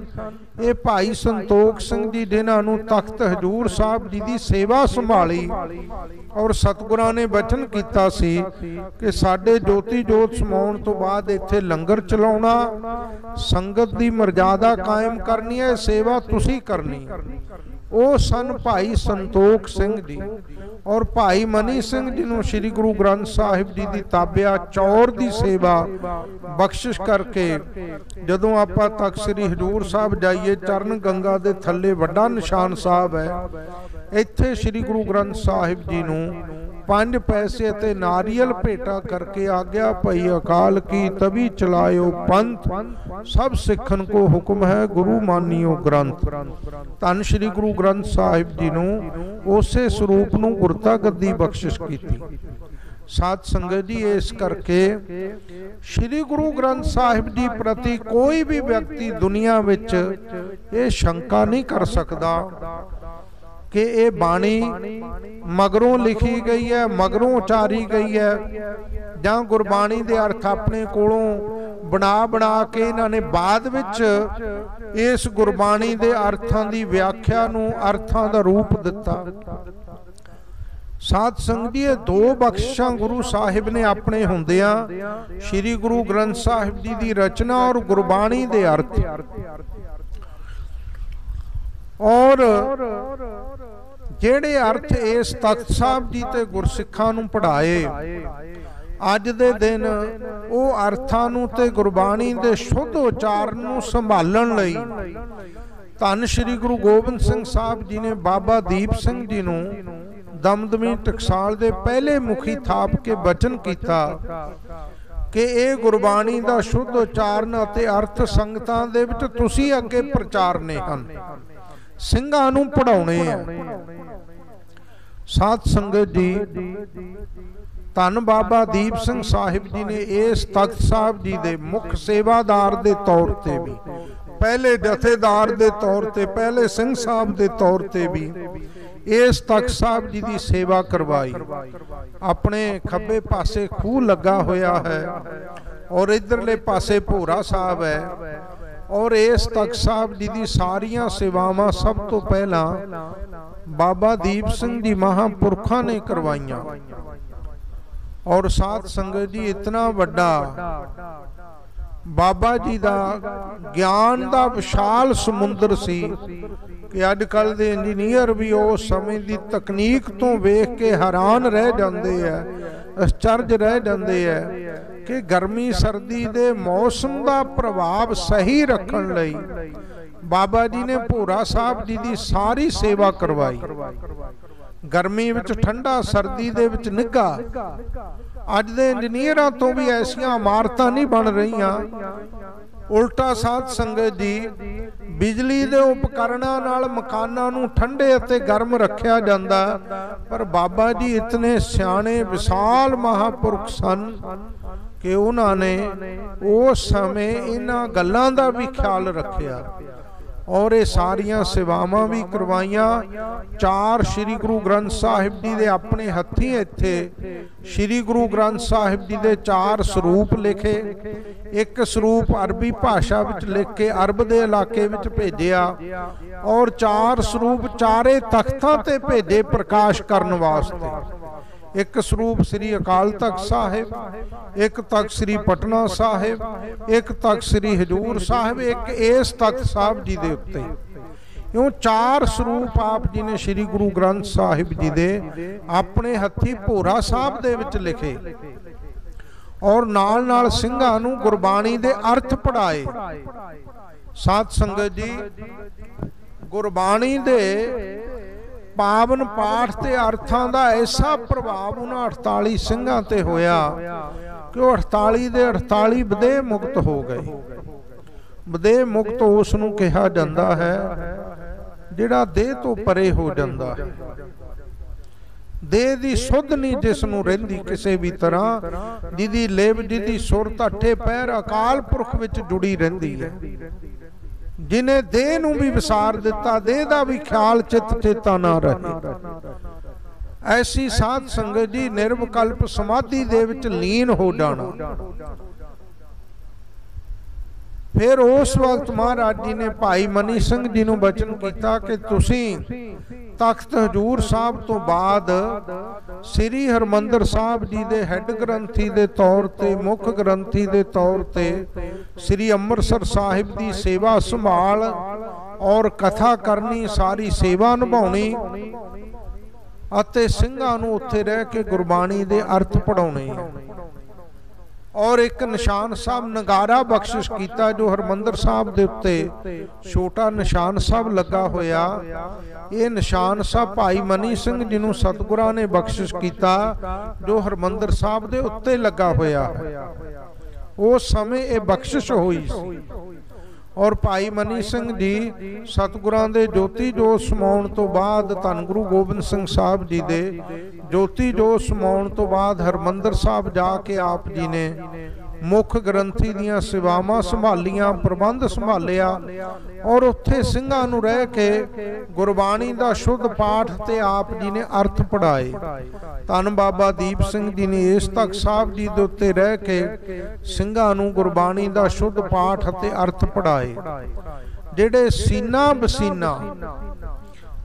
ये भाई संतोख सिंह जी जिन्होंने तख्त हजूर साहब जी की सेवा संभाली। और सतगुरां ने वचन किया सी कि साडे ज्योति जोत समाउण तो बाद इत्थे लंगर चलाउणा, संगत की मर्यादा कायम करनी है, सेवा तुसी करनी। वो सन भाई संतोख सिंह जी। और भाई मनी सिंह जी नूं श्री गुरु ग्रंथ साहिब जी की ताबिया चौर की सेवा बख्शिश करके जदों आपां तक श्री हजूर साहब जाइए चरण गंगा दे थल्ले वड्डा निशान साहब है, इत्थे श्री गुरु ग्रंथ साहिब जी नूं 5 पैसे ते नारियल भेटा करके आग्या भई अकाल की तभी चलायो पंथ, सब सिखन को हुक्म है गुरु मानियो ग्रंथ। धन श्री गुरु ग्रंथ साहिब जी नूं उसे स्वरूप नूं गुरता गद्दी बख्शिश की। साध संगत जी इस करके श्री गुरु ग्रंथ साहिब जी प्रति कोई भी व्यक्ति दुनिया विच ये शंका नहीं कर सकता कि ये बाणी मगरों लिखी गई है, मगरों उचारी गई है, जां गुरबाणी दे अर्थ अपने कोलों बना बना के इन्होंने बाद विच इस गुरबाणी दे अर्थां दी व्याख्या नूं अर्थां दा रूप दिता। ਸਾਧ ਸੰਗਤ ਜੀ, ਇਹ ਦੋ ਬਖਸ਼ਿਸ਼ਾਂ ਗੁਰੂ ਸਾਹਿਬ ਨੇ ਆਪਣੇ ਹੁੰਦਿਆਂ ਸ੍ਰੀ ਗੁਰੂ ਗ੍ਰੰਥ ਸਾਹਿਬ ਜੀ ਦੀ ਰਚਨਾ ਔਰ ਗੁਰਬਾਣੀ ਦੇ ਅਰਥ ਔਰ ਜਿਹੜੇ ਅਰਥ ਇਸ ਤਖਤ ਸਾਹਿਬ ਜੀ ਤੇ ਗੁਰਸਿੱਖਾਂ ਨੂੰ ਪੜ੍ਹਾਏ, ਅੱਜ ਦੇ ਦਿਨ ਉਹ ਅਰਥਾਂ ਨੂੰ ਤੇ ਗੁਰਬਾਣੀ ਦੇ ਸ਼ੁੱਧ ਉਚਾਰਨ ਨੂੰ ਸੰਭਾਲਣ ਲਈ ਧੰਨ ਸ੍ਰੀ ਗੁਰੂ ਗੋਬਿੰਦ ਸਿੰਘ ਸਾਹਿਬ ਜੀ ਨੇ ਬਾਬਾ ਦੀਪ ਸਿੰਘ ਜੀ ਨੂੰ ਦਮਦਮੀ ਟਕਸਾਲ ਦੇ ਪਹਿਲੇ ਮੁਖੀ ਥਾਪ ਕੇ ਬਚਨ ਕੀਤਾ ਕਿ ਇਹ ਗੁਰਬਾਣੀ ਦਾ ਸ਼ੁੱਧ ਉਚਾਰਨ ਅਤੇ ਅਰਥ ਸੰਗਤਾਂ ਦੇ ਵਿੱਚ ਤੁਸੀਂ ਅੱਗੇ ਪ੍ਰਚਾਰਨੇ ਹਨ, ਸਿੰਘਾਂ ਨੂੰ ਪੜ੍ਹਾਉਣੇ ਆ। ਸਾਧ ਸੰਗਤ ਜੀ, ਧੰਨ ਬਾਬਾ ਦੀਪ ਸਿੰਘ ਸਾਹਿਬ ਜੀ ਨੇ ਇਸ ਤਖਤ ਸਾਹਿਬ ਜੀ ਦੇ ਮੁੱਖ ਸੇਵਾਦਾਰ ਦੇ ਤੌਰ ਤੇ ਵੀ, ਪਹਿਲੇ ਜਥੇਦਾਰ ਦੇ ਤੌਰ ਤੇ, ਪਹਿਲੇ ਸਿੰਘ ਸਾਹਿਬ ਦੇ ਤੌਰ ਤੇ ਵੀ ਇਸ ਤਖਤ ਸਾਹਿਬ ਜੀ ਦੀ ਸੇਵਾ ਕਰਵਾਈ। ਆਪਣੇ ਖੱਬੇ ਪਾਸੇ ਖੂਹ ਲੱਗਾ ਹੋਇਆ ਹੈ ਔਰ ਇਧਰਲੇ ਪਾਸੇ ਭੋਰਾ ਸਾਹਿਬ ਹੈ ਔਰ ਇਸ ਤਖਤ ਸਾਹਿਬ ਜੀ ਦੀ ਸਾਰੀਆਂ ਸੇਵਾਵਾਂ ਸਭ ਤੋਂ ਪਹਿਲਾਂ ਬਾਬਾ ਦੀਪ ਸਿੰਘ ਜੀ ਮਹਾਂਪੁਰਖਾਂ ਨੇ ਕਰਵਾਈਆਂ। ਔਰ ਸਾਧ ਸੰਗਤ ਜੀ, ਇਤਨਾ ਵੱਡਾ ਬਾਬਾ ਜੀ ਦਾ ਗਿਆਨ ਦਾ ਵਿਸ਼ਾਲ ਸਮੁੰਦਰ ਸੀ ਕਿ ਅੱਜ ਕੱਲ੍ਹ ਦੇ ਇੰਜੀਨੀਅਰ ਵੀ ਉਸ ਸਮੇਂ ਦੀ ਤਕਨੀਕ ਤੋਂ ਵੇਖ ਕੇ ਹੈਰਾਨ ਰਹਿ ਜਾਂਦੇ ਆ, ਅਚਰਜ ਰਹਿ ਜਾਂਦੇ ਆ ਕਿ ਗਰਮੀ ਸਰਦੀ ਦੇ ਮੌਸਮ ਦਾ ਪ੍ਰਭਾਵ ਸਹੀ ਰੱਖਣ ਲਈ ਬਾਬਾ ਜੀ ਨੇ ਭੋਰਾ ਸਾਹਿਬ ਜੀ ਦੀ ਸਾਰੀ ਸੇਵਾ ਕਰਵਾਈ। ਗਰਮੀ ਵਿੱਚ ਠੰਡਾ, ਸਰਦੀ ਦੇ ਵਿੱਚ ਨਿੱਘਾ। ਅੱਜ ਦੇ ਇੰਜੀਨੀਅਰਾਂ ਤੋਂ ਵੀ ਐਸੀਆਂ ਇਮਾਰਤਾਂ ਨਹੀਂ ਬਣ ਰਹੀਆਂ, ਉਲਟਾ ਸਾਧ ਸੰਗਤ ਜੀ, ਬਿਜਲੀ ਦੇ ਉਪਕਰਨਾਂ ਨਾਲ ਮਕਾਨਾਂ ਨੂੰ ਠੰਡੇ ਅਤੇ ਗਰਮ ਰੱਖਿਆ ਜਾਂਦਾ। ਪਰ ਬਾਬਾ ਜੀ ਇਤਨੇ ਸਿਆਣੇ ਵਿਸ਼ਾਲ ਮਹਾਂਪੁਰਖ ਸਨ ਕਿ ਉਹਨਾਂ ਨੇ ਉਸ ਸਮੇਂ ਇਹਨਾਂ ਗੱਲਾਂ ਦਾ ਵੀ ਖਿਆਲ ਰੱਖਿਆ ਔਰ ਇਹ ਸਾਰੀਆਂ ਸੇਵਾਵਾਂ ਵੀ ਕਰਵਾਈਆਂ। 4 ਸ੍ਰੀ ਗੁਰੂ ਗ੍ਰੰਥ ਸਾਹਿਬ ਜੀ ਦੇ ਆਪਣੇ ਹੱਥੀਂ ਇੱਥੇ ਸ੍ਰੀ ਗੁਰੂ ਗ੍ਰੰਥ ਸਾਹਿਬ ਜੀ ਦੇ 4 ਸਰੂਪ ਲਿਖੇ। ਇੱਕ ਸਰੂਪ ਅਰਬੀ ਭਾਸ਼ਾ ਵਿੱਚ ਲਿਖ ਕੇ ਅਰਬ ਦੇ ਇਲਾਕੇ ਵਿੱਚ ਭੇਜਿਆ ਔਰ 4 ਸਰੂਪ ਚਾਰੇ ਤਖਤਾਂ ਤੇ ਭੇਜੇ ਪ੍ਰਕਾਸ਼ ਕਰਨ ਵਾਸਤੇ। ਇੱਕ ਸਰੂਪ ਸ੍ਰੀ ਅਕਾਲ ਤਖਤ ਸਾਹਿਬ, ਇੱਕ ਤਖਤ ਸ੍ਰੀ ਪਟਨਾ ਸਾਹਿਬ, ਇੱਕ ਤਖਤ ਸ੍ਰੀ ਹਜੂਰ ਸਾਹਿਬ, ਇੱਕ ਇਸ ਤਖਤ ਸਾਹਿਬ ਜੀ ਦੇ ਉੱਤੇ। ਇਉਂ 4 ਸਰੂਪ ਆਪ ਜੀ ਨੇ ਸ੍ਰੀ ਗੁਰੂ ਗ੍ਰੰਥ ਸਾਹਿਬ ਜੀ ਦੇ ਆਪਣੇ ਹੱਥੀਂ ਭੋਰਾ ਸਾਹਿਬ ਦੇ ਵਿੱਚ ਲਿਖੇ ਔਰ ਨਾਲ ਨਾਲ ਸਿੰਘਾਂ ਨੂੰ ਗੁਰਬਾਣੀ ਦੇ ਅਰਥ ਪੜ੍ਹਾਏ। ਸਾਧ ਸੰਗਤ ਜੀ, ਗੁਰਬਾਣੀ ਦੇ ਪਾਵਨ ਪਾਠ ਤੇ ਅਰਥਾਂ ਦਾ ਐਸਾ ਪ੍ਰਭਾਵ ਉਹਨਾਂ 48 ਸਿੰਘਾਂ ਤੇ ਹੋਇਆ ਕਿ ਉਹ 48 ਦੇ 48 ਵਿਦੇਹ ਮੁਕਤ ਹੋ ਗਏ। ਵਿਦੇਹ ਮੁਕਤ ਉਸ ਨੂੰ ਕਿਹਾ ਜਾਂਦਾ ਹੈ ਜਿਹੜਾ ਦੇਹ ਤੋਂ ਪਰੇ ਹੋ ਜਾਂਦਾ ਹੈ। ਦੇਹ ਦੀ ਸੁੱਧ ਨਹੀਂ ਜਿਸ ਨੂੰ ਰਹਿੰਦੀ ਕਿਸੇ ਵੀ ਤਰ੍ਹਾਂ, ਜਿਹਦੀ ਲਿਵ, ਜਿਹਦੀ ਸੁਰਤ ਅੱਠੇ ਪੈਰ ਅਕਾਲ ਪੁਰਖ ਵਿੱਚ ਜੁੜੀ ਰਹਿੰਦੀ ਹੈ। ਜਿਨੇ ਦੇਹ ਨੂੰ ਵੀ ਵਿਸਾਰ ਦਿੱਤਾ, ਦੇਹ ਦਾ ਵੀ ਖਿਆਲ ਚਿੱਤ ਚੇਤਾ ਨਾ ਰਹੇ। ਐਸੀ ਸਾਧ ਸੰਗਤ ਜੀ ਨਿਰਵਿਕਲਪ ਸਮਾਧੀ ਦੇ ਵਿੱਚ ਲੀਨ ਹੋ ਜਾਣਾ। ਫਿਰ ਉਸ ਵਕਤ ਮਹਾਰਾਜ ਜੀ ਨੇ ਭਾਈ ਮਨੀ ਸਿੰਘ ਜੀ ਨੂੰ ਬਚਨ ਕੀਤਾ ਕਿ ਤੁਸੀਂ ਤਖਤ ਹਜੂਰ ਸਾਹਿਬ ਤੋਂ ਬਾਅਦ ਸ੍ਰੀ ਹਰਿਮੰਦਰ ਸਾਹਿਬ ਜੀ ਦੇ ਹੈੱਡ ਗ੍ਰੰਥੀ ਦੇ ਤੌਰ ਤੇ, ਮੁੱਖ ਗ੍ਰੰਥੀ ਦੇ ਤੌਰ ਤੇ ਸ੍ਰੀ ਅੰਮ੍ਰਿਤਸਰ ਸਾਹਿਬ ਦੀ ਸੇਵਾ ਸੰਭਾਲ ਔਰ ਕਥਾ ਕਰਨੀ, ਸਾਰੀ ਸੇਵਾ ਨਿਭਾਉਣੀ ਅਤੇ ਸਿੰਘਾਂ ਨੂੰ ਉੱਥੇ ਰਹਿ ਕੇ ਗੁਰਬਾਣੀ ਦੇ ਅਰਥ ਪੜ੍ਹਾਉਣੇ ਔਰ ਇੱਕ ਨਿਸ਼ਾਨ ਸਾਹਿਬ ਨਗਾਰਾ ਬਖਸ਼ਿਸ਼ ਕੀਤਾ ਜੋ ਹਰਿਮੰਦਰ ਸਾਹਿਬ ਦੇ ਉੱਤੇ ਛੋਟਾ ਨਿਸ਼ਾਨ ਸਾਹਿਬ ਲੱਗਾ ਹੋਇਆ। ਇਹ ਨਿਸ਼ਾਨ ਸਾਹਿਬ ਭਾਈ ਮਨੀ ਸਿੰਘ ਜੀ ਨੂੰ ਸਤਿਗੁਰਾਂ ਨੇ ਬਖਸ਼ਿਸ਼ ਕੀਤਾ ਜੋ ਹਰਿਮੰਦਰ ਸਾਹਿਬ ਦੇ ਉੱਤੇ ਲੱਗਾ ਹੋਇਆ। ਉਸ ਸਮੇਂ ਇਹ ਬਖਸ਼ਿਸ਼ ਹੋਈ ਸੀ ਔਰ ਭਾਈ ਮਨੀ ਸਿੰਘ ਜੀ ਸਤਿਗੁਰਾਂ ਦੇ ਜੋਤੀ ਜੋਤ ਸਮਾਉਣ ਤੋਂ ਬਾਅਦ, ਧੰਨ ਗੁਰੂ ਗੋਬਿੰਦ ਸਿੰਘ ਸਾਹਿਬ ਜੀ ਦੇ ਜੋਤੀ ਜੋਤ ਸਮਾਉਣ ਤੋਂ ਬਾਅਦ ਹਰਿਮੰਦਰ ਸਾਹਿਬ ਜਾ ਕੇ ਆਪ ਜੀ ਨੇ ਮੁੱਖ ਗ੍ਰੰਥੀ ਦੀਆਂ ਸੇਵਾਵਾਂ ਸੰਭਾਲੀਆਂ, ਪ੍ਰਬੰਧ ਸੰਭਾਲਿਆ ਔਰ ਉੱਥੇ ਸਿੰਘਾਂ ਨੂੰ ਰਹਿ ਕੇ ਗੁਰਬਾਣੀ ਦਾ ਸ਼ੁੱਧ ਪਾਠ ਤੇ ਆਪ ਜੀ ਨੇ ਅਰਥ ਪੜ੍ਹਾਏ। ਧੰਨ ਬਾਬਾ ਦੀਪ ਸਿੰਘ ਜੀ ਨੇ ਇਸ ਤਖਤ ਸਾਹਿਬ ਜੀ ਦੇ ਉੱਤੇ ਰਹਿ ਕੇ ਸਿੰਘਾਂ ਨੂੰ ਗੁਰਬਾਣੀ ਦਾ ਸ਼ੁੱਧ ਪਾਠ ਅਤੇ ਅਰਥ ਪੜ੍ਹਾਏ। ਜਿਹੜੇ ਸੀਨਾ ਬਸੀਨਾ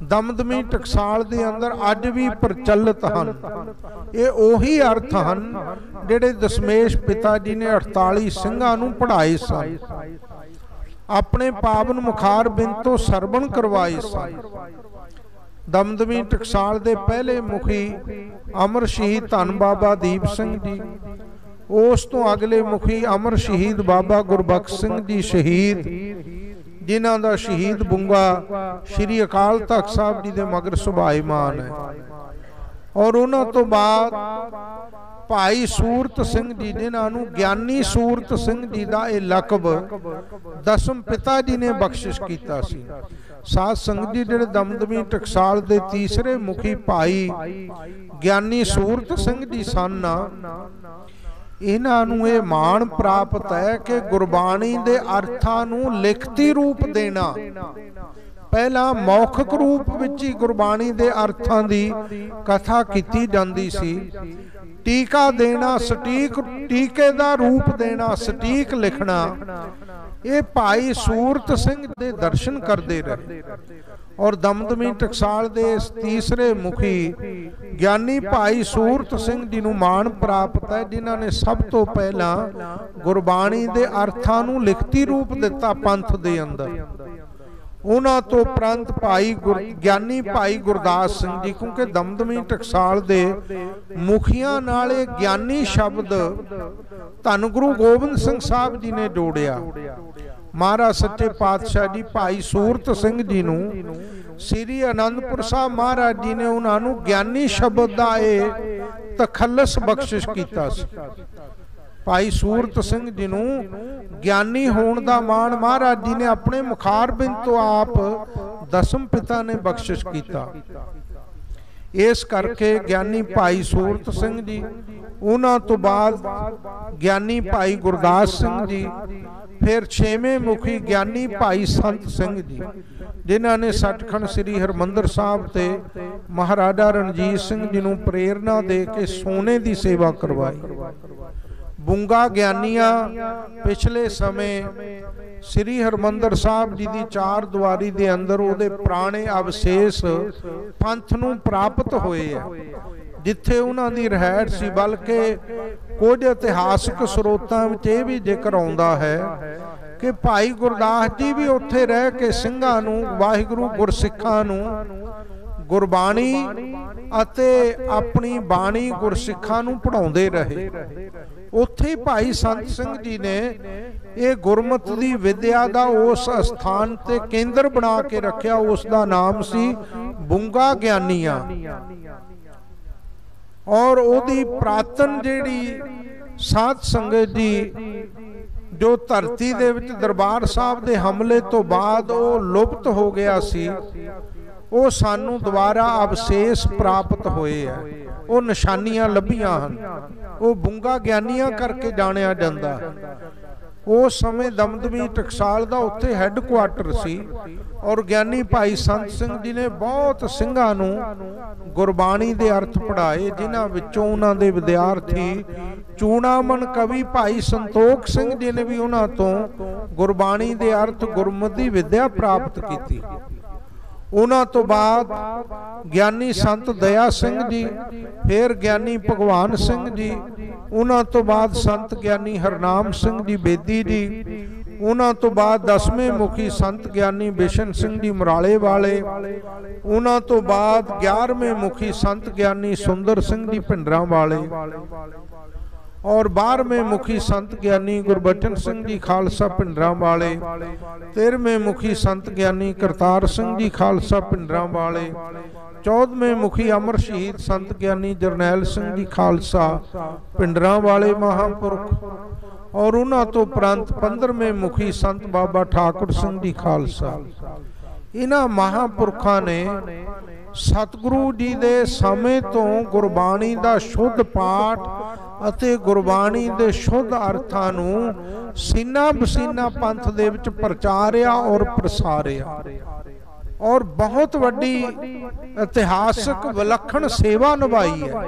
ਦਮਦਮੀ ਟਕਸਾਲ ਦੇ ਅੰਦਰ ਅੱਜ ਵੀ ਪ੍ਰਚਲਿਤ ਹਨ। ਇਹ ਉਹੀ ਅਰਥ ਹਨ ਜਿਹੜੇ ਦਸ਼ਮੇਸ਼ ਪਿਤਾ ਜੀ ਨੇ 48 ਸਿੰਘਾਂ ਨੂੰ ਪੜ੍ਹਾਏ ਸਨ, ਆਪਣੇ ਪਾਵਨ ਮੁਖਾਰ ਬਿੰਦ ਤੋਂ ਸਰਵਣ ਕਰਵਾਏ ਸਨ। ਦਮਦਮੀ ਟਕਸਾਲ ਦੇ ਪਹਿਲੇ ਮੁਖੀ ਅਮਰ ਸ਼ਹੀਦ ਧੰਨ ਬਾਬਾ ਦੀਪ ਸਿੰਘ ਜੀ, ਉਸ ਤੋਂ ਅਗਲੇ ਮੁਖੀ ਅਮਰ ਸ਼ਹੀਦ ਬਾਬਾ ਗੁਰਬਖਸ਼ ਸਿੰਘ ਜੀ ਸ਼ਹੀਦ, ਜਿਨ੍ਹਾਂ ਦਾ ਸ਼ਹੀਦ ਬੁੰਗਾ ਸ਼੍ਰੀ ਅਕਾਲ ਤਖਤ ਸਾਹਿਬ ਜੀ ਦੇ ਮਗਰ ਸੁਭਾਈਮਾਨ ਹੈ। ਔਰ ਉਹਨਾਂ ਤੋਂ ਬਾਅਦ ਭਾਈ ਸੂਰਤ ਸਿੰਘ ਜੀ, ਜਿਨ੍ਹਾਂ ਨੂੰ ਗਿਆਨੀ ਸੂਰਤ ਸਿੰਘ ਜੀ ਦਾ ਇਹ ਲਕਬ ਦਸਮ ਪਿਤਾ ਜੀ ਨੇ ਬਖਸ਼ਿਸ਼ ਕੀਤਾ ਸੀ। ਸਾਧ ਸੰਗਤ ਜੀ, ਜਿਹੜੇ ਦਮਦਮੀ ਟਕਸਾਲ ਦੇ ਤੀਸਰੇ ਮੁਖੀ ਭਾਈ ਗਿਆਨੀ ਸੂਰਤ ਸਿੰਘ ਜੀ ਸਨ, ਇਹਨਾਂ ਨੂੰ ਇਹ ਮਾਣ ਪ੍ਰਾਪਤ ਹੈ ਕਿ ਗੁਰਬਾਣੀ ਦੇ ਅਰਥਾਂ ਨੂੰ ਲਿਖਤੀ ਰੂਪ ਦੇਣਾ। ਪਹਿਲਾਂ ਮੌਖਿਕ ਰੂਪ ਵਿੱਚ ਹੀ ਗੁਰਬਾਣੀ ਦੇ ਅਰਥਾਂ ਦੀ ਕਥਾ ਕੀਤੀ ਜਾਂਦੀ ਸੀ। ਟੀਕਾ ਦੇਣਾ, ਸਟੀਕ, ਟੀਕੇ ਦਾ ਰੂਪ ਦੇਣਾ, ਸਟੀਕ ਲਿਖਣਾ, ਇਹ ਭਾਈ ਸੂਰਤ ਸਿੰਘ ਦੇ ਦਰਸ਼ਨ ਕਰਦੇ ਰਹੇ। ਔਰ ਦਮਦਮੀ ਟਕਸਾਲ ਦੇ ਇਸ ਤੀਸਰੇ ਮੁਖੀ ਗਿਆਨੀ ਭਾਈ ਸੂਰਤ ਸਿੰਘ ਜੀ ਨੂੰ ਮਾਣ ਪ੍ਰਾਪਤ ਹੈ, ਜਿਨ੍ਹਾਂ ਨੇ ਸਭ ਤੋਂ ਪਹਿਲਾਂ ਗੁਰਬਾਣੀ ਦੇ ਅਰਥਾਂ ਨੂੰ ਲਿਖਤੀ ਰੂਪ ਦਿੱਤਾ ਪੰਥ ਦੇ ਅੰਦਰ। ਉਹਨਾਂ ਤੋਂ ਉਪਰੰਤ ਭਾਈ ਗਿਆਨੀ ਭਾਈ ਗੁਰਦਾਸ ਸਿੰਘ ਜੀ, ਕਿਉਂਕਿ ਦਮਦਮੀ ਟਕਸਾਲ ਦੇ ਮੁਖੀਆਂ ਨਾਲ ਇਹ ਗਿਆਨੀ ਸ਼ਬਦ ਧੰਨ ਗੁਰੂ ਗੋਬਿੰਦ ਸਿੰਘ ਸਾਹਿਬ ਜੀ ਨੇ ਜੋੜਿਆ। ਮਹਾਰਾਜ ਸੱਚੇ ਪਾਤਸ਼ਾਹ ਜੀ ਭਾਈ ਸੂਰਤ ਸਿੰਘ ਜੀ ਨੂੰ ਸ੍ਰੀ ਅਨੰਦਪੁਰ ਸਾਹਿਬ ਮਹਾਰਾਜ ਜੀ ਨੇ ਉਹਨਾਂ ਨੂੰ ਗਿਆਨੀ ਸ਼ਬਦ ਦਾ ਇਹ ਤਖੱਲਸ ਬਖਸ਼ਿਸ਼ ਕੀਤਾ ਸੀ। ਭਾਈ ਸੂਰਤ ਸਿੰਘ ਜੀ ਨੂੰ ਗਿਆਨੀ ਹੋਣ ਦਾ ਮਾਣ ਮਹਾਰਾਜ ਜੀ ਨੇ ਆਪਣੇ ਮੁਖਾਰ ਬਿੰਦ ਤੋਂ ਆਪ ਦਸਮ ਪਿਤਾ ਨੇ ਬਖਸ਼ਿਸ਼ ਕੀਤਾ। ਇਸ ਕਰਕੇ ਗਿਆਨੀ ਭਾਈ ਸੂਰਤ ਸਿੰਘ ਜੀ, ਉਹਨਾਂ ਤੋਂ ਬਾਅਦ ਗਿਆਨੀ ਭਾਈ ਗੁਰਦਾਸ ਸਿੰਘ ਜੀ, ਫਿਰ ਛੇਵੇਂ ਮੁਖੀ ਗਿਆਨੀ ਭਾਈ ਸੰਤ ਸਿੰਘ ਜੀ, ਜਿਨ੍ਹਾਂ ਨੇ ਸੱਚਖੰਡ ਸ੍ਰੀ ਹਰਿਮੰਦਰ ਸਾਹਿਬ ਤੇ ਮਹਾਰਾਜਾ ਰਣਜੀਤ ਸਿੰਘ ਜੀ ਨੂੰ ਪ੍ਰੇਰਨਾ ਦੇ ਕੇ ਸੋਨੇ ਦੀ ਸੇਵਾ ਕਰਵਾਈ। ਬੁੰਗਾ ਗਿਆਨੀਆਂ ਪਿਛਲੇ ਸਮੇਂ ਸ੍ਰੀ ਹਰਿਮੰਦਰ ਸਾਹਿਬ ਜੀ ਦੀ ਚਾਰ ਦੀਵਾਰੀ ਦੇ ਅੰਦਰ ਉਹਦੇ ਪੁਰਾਣੇ ਅਵਸ਼ੇਸ਼ ਪੰਥ ਨੂੰ ਪ੍ਰਾਪਤ ਹੋਏ ਆ, ਜਿੱਥੇ ਉਹਨਾਂ ਦੀ ਰਹਿائش ਸੀ। ਬਲਕਿ ਕੁਝ ਇਤਿਹਾਸਕ ਸਰੋਤਾਂ ਵਿੱਚ ਇਹ ਵੀ ਜ਼ਿਕਰ ਆਉਂਦਾ ਹੈ ਕਿ ਭਾਈ ਗੁਰਦਾਸ ਜੀ ਵੀ ਉੱਥੇ ਰਹਿ ਕੇ ਸਿੰਘਾਂ ਨੂੰ, ਵਾਹਿਗੁਰੂ ਗੁਰਸਿੱਖਾਂ ਨੂੰ ਗੁਰਬਾਣੀ ਅਤੇ ਆਪਣੀ ਬਾਣੀ ਗੁਰਸਿੱਖਾਂ ਨੂੰ ਪੜ੍ਹਾਉਂਦੇ ਰਹੇ। ਉੱਥੇ ਭਾਈ ਸੰਤ ਸਿੰਘ ਜੀ ਨੇ ਇਹ ਗੁਰਮਤਿ ਦੀ ਵਿਦਿਆ ਦਾ ਉਸ ਸਥਾਨ ਤੇ ਕੇਂਦਰ ਬਣਾ ਕੇ ਰੱਖਿਆ। ਉਸ ਦਾ ਨਾਮ ਸੀ ਬੁੰਗਾ ਗਿਆਨੀਆਂ। ਔਰ ਉਹਦੀ ਪ੍ਰਾਤਨ ਜਿਹੜੀ ਸਾਧ ਸੰਗਤ ਜੀ, ਜੋ ਧਰਤੀ ਦੇ ਵਿੱਚ ਦਰਬਾਰ ਸਾਹਿਬ ਦੇ ਹਮਲੇ ਤੋਂ ਬਾਅਦ ਉਹ ਲੁਪਤ ਹੋ ਗਿਆ ਸੀ, ਉਹ ਸਾਨੂੰ ਦੁਬਾਰਾ ਅਵਸ਼ੇਸ਼ ਪ੍ਰਾਪਤ ਹੋਏ ਆ। ਉਹ ਨਿਸ਼ਾਨੀਆਂ ਲੱਭੀਆਂ ਹਨ। ਉਹ ਬੁੰਗਾ ਗਿਆਨੀਆਂ ਕਰਕੇ ਜਾਣਿਆ ਜਾਂਦਾ। ਉਸ ਸਮੇਂ ਦਮਦਮੀ ਟਕਸਾਲ ਦਾ ਉੱਥੇ ਹੈੱਡਕੁਆਟਰ ਸੀ। ਔਰ ਗਿਆਨੀ ਭਾਈ ਸੰਤ ਸਿੰਘ ਜੀ ਨੇ ਬਹੁਤ ਸਿੰਘਾਂ ਨੂੰ ਗੁਰਬਾਣੀ ਦੇ ਅਰਥ ਪੜ੍ਹਾਏ, ਜਿਨ੍ਹਾਂ ਵਿੱਚੋਂ ਉਹਨਾਂ ਦੇ ਵਿਦਿਆਰਥੀ ਚੂੜਾਮਨ ਕਵੀ ਭਾਈ ਸੰਤੋਖ ਸਿੰਘ ਜੀ ਨੇ ਵੀ ਉਹਨਾਂ ਤੋਂ ਗੁਰਬਾਣੀ ਦੇ ਅਰਥ, ਗੁਰਮਤਿ ਦੀ ਵਿਦਿਆ ਪ੍ਰਾਪਤ ਕੀਤੀ। ਉਹਨਾਂ ਤੋਂ ਬਾਅਦ ਗਿਆਨੀ ਸੰਤ ਦਇਆ ਸਿੰਘ ਜੀ, ਫਿਰ ਗਿਆਨੀ ਭਗਵਾਨ ਸਿੰਘ ਜੀ, ਉਹਨਾਂ ਤੋਂ ਬਾਅਦ ਸੰਤ ਗਿਆਨੀ ਹਰਨਾਮ ਸਿੰਘ ਜੀ ਬੇਦੀ ਜੀ, ਉਹਨਾਂ ਤੋਂ ਬਾਅਦ ਦਸਵੇਂ ਮੁਖੀ ਸੰਤ ਗਿਆਨੀ ਬਿਸ਼ਨ ਸਿੰਘ ਜੀ ਮੁਰਾਲੇ ਵਾਲੇ, ਉਹਨਾਂ ਤੋਂ ਬਾਅਦ 11ਵੇਂ ਮੁਖੀ ਸੰਤ ਗਿਆਨੀ ਸੁੰਦਰ ਸਿੰਘ ਜੀ ਭਿੰਡਰਾਂ ਵਾਲੇ, ਔਰ 12ਵੇਂ ਮੁਖੀ ਸੰਤ ਗਿਆਨੀ ਗੁਰਬਚਨ ਸਿੰਘ ਜੀ ਖਾਲਸਾ ਭਿੰਡਰਾਂ ਵਾਲੇ, 13ਵੇਂ ਮੁਖੀ ਸੰਤ ਗਿਆਨੀ ਕਰਤਾਰ ਸਿੰਘ ਜੀ ਖਾਲਸਾ ਭਿੰਡਰਾਂ ਵਾਲੇ, 14ਵੇਂ ਮੁਖੀ ਅਮਰ ਸ਼ਹੀਦ ਸੰਤ ਗਿਆਨੀ ਜਰਨੈਲ ਸਿੰਘ ਜੀ ਖਾਲਸਾ ਭਿੰਡਰਾਂ ਵਾਲੇ ਮਹਾਂਪੁਰਖ, ਔਰ ਉਹਨਾਂ ਤੋਂ ਉਪਰੰਤ 15ਵੇਂ ਮੁਖੀ ਸੰਤ ਬਾਬਾ ਠਾਕੁਰ ਸਿੰਘ ਜੀ ਖਾਲਸਾ। ਇਹਨਾਂ ਮਹਾਂਪੁਰਖਾਂ ਨੇ ਸਤਿਗੁਰੂ ਜੀ ਦੇ ਸਮੇਂ ਤੋਂ ਗੁਰਬਾਣੀ ਦਾ ਸ਼ੁੱਧ ਪਾਠ ਅਤੇ ਗੁਰਬਾਣੀ ਦੇ ਸ਼ੁੱਧ ਅਰਥਾਂ ਨੂੰ ਸੀਨਾ ਬਸੀਨਾ ਪੰਥ ਦੇ ਵਿੱਚ ਪ੍ਰਚਾਰਿਆ ਔਰ ਪ੍ਰਸਾਰਿਆ, ਔਰ ਬਹੁਤ ਵੱਡੀ ਇਤਿਹਾਸਕ ਵਿਲੱਖਣ ਸੇਵਾ ਨਿਭਾਈ ਹੈ।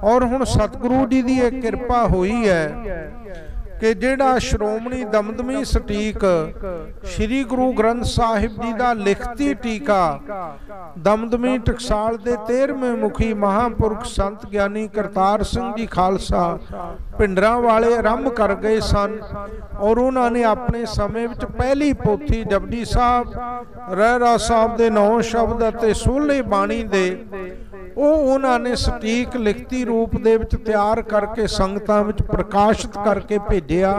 ਔਰ ਹੁਣ ਸਤਿਗੁਰੂ ਜੀ ਦੀ ਇਹ ਕਿਰਪਾ ਹੋਈ ਹੈ कि जिहड़ा श्रोमणी दमदमी सटीक श्री गुरु ग्रंथ साहिब जी का लिखती टीका दमदमी टकसाल के 13वें मुखी महापुरख संत ज्ञानी करतार सिंह जी खालसा पिंडरा वाले आरंभ कर गए सन और उन्होंने अपने समय विच पहली पोथी जपजी साहब रहरा साहब के 9 शब्द अते 16 बाणी दे उन्होंने सटीक लिखती रूप दे विच तैयार करके संगतां विच प्रकाशित करके भेजिया।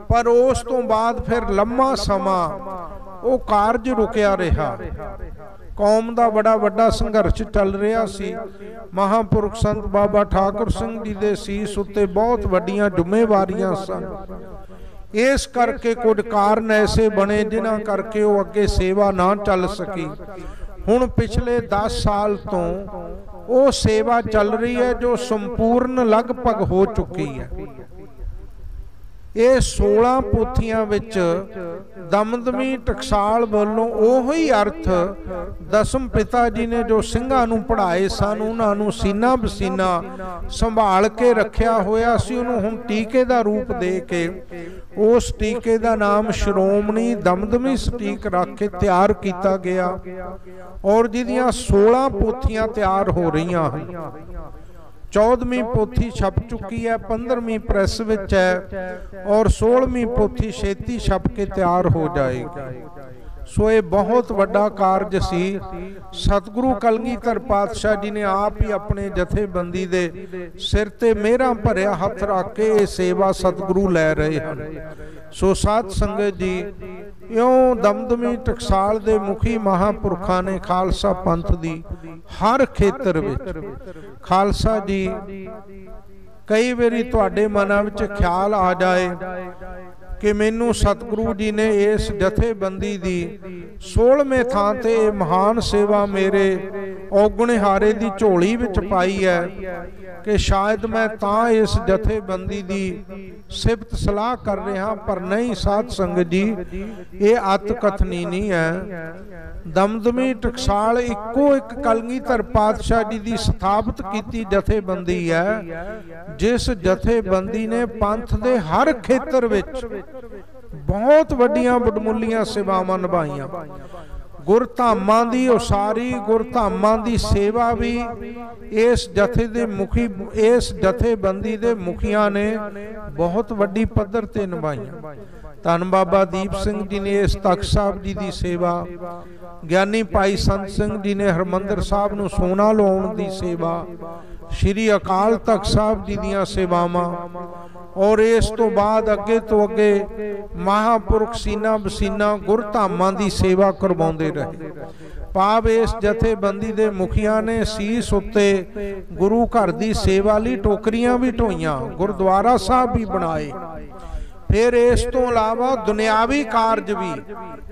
पर उस तो बाद फिर लंबा समा वो कारज रुकिया रहा। कौम का बड़ा वड्डा संघर्ष चल रहा सी। महापुरख संत बाबा ठाकुर सिंह जी दे सीस उत्ते बहुत वड्डियां जिम्मेवारियां सन। इस करके कुछ कारण ऐसे बने जिन्हां करके वो अगे सेवा ना चल सकी। हुण पिछले 10 साल तो वो सेवा चल रही है जो संपूर्ण लगभग हो चुकी है। ये 16 पोथियां विच दमदमी टकसाल वालों ओही अर्थ दसम पिता जी ने जो ਸਿੰਘਾਂ ਨੂੰ पढ़ाए सन उन्होंने सीना बसीना संभाल के रखिया होया सी। उन्होंने हुण टीके का रूप दे के उस टीके का नाम श्रोमणी दमदमी सटीक रख के तैयार किया गया और जिहदियां 16 पोथियां तैयार हो रही हैं। 14वीं पोथी छप चुकी है, 15वीं प्रेस विच है और 16वीं पोथी छेती छप के तैयार हो जाएगी। सो ये बहुत वड्डा कारज सी। सतगुरु कलगीधर पातशाह जी ने आप ही अपने जथेबंदी दे सिर ते मेहरां भरिया हथ रख के ये सेवा सतगुरु लै रहे हैं। सो साध संगत जी इउं दमदमी टकसाल दे मुखी महापुरखां ने खालसा पंथ दी हर खेतर विच खालसा जी कई बारी तुहाडे मनां विच ख्याल आ जाए कि मैनू सतगुरु जी ने इस जथेबंदी दी 16वें थां ते महान सेवा मेरे औगणे हारे दी झोली विच पाई है कि शायद मैं तां इस जथेबंदी दी सिफत सलाह कर रहा, पर नहीं साध संगत जी ये अत कथनी नहीं है। दमदमी टकसाल इक्को एक कलगीधर पातशाह जी दी स्थापित कीती जथेबंदी है जिस जथेबंदी ने पंथ दे हर खेतर विच बहुत वड्डियां वडमुलियां सेवावां निभाईयां। गुरधामां दी उसारी गुरधामां दी सेवा भी इस जथे दे मुखी इस जथेबंदी दे मुखियां ने बहुत वड्डी पद्धर ते निभाईयां। धन बाबा दीप सिंह जी ने इस तख्त साहब जी की सेवा, ज्ञानी भाई संत सिंह जी ने हरमंदर साहब नूं सोना लाउण दी सेवा, श्री अकाल तख्त साहब जी दीयां सेवावां और इस तो बाद अगे तो अगे महापुरख सीना बसीना गुरधामां दी सेवा करवाउंदे रहे। भाव इस जथेबंदी दे मुखिया ने सीस उत्ते गुरु घर दी सेवा लई टोकरियां भी ढोईयां, गुरुद्वारा साहब भी बनाए। फिर इस तो इलावा दुनियावी कारज भी,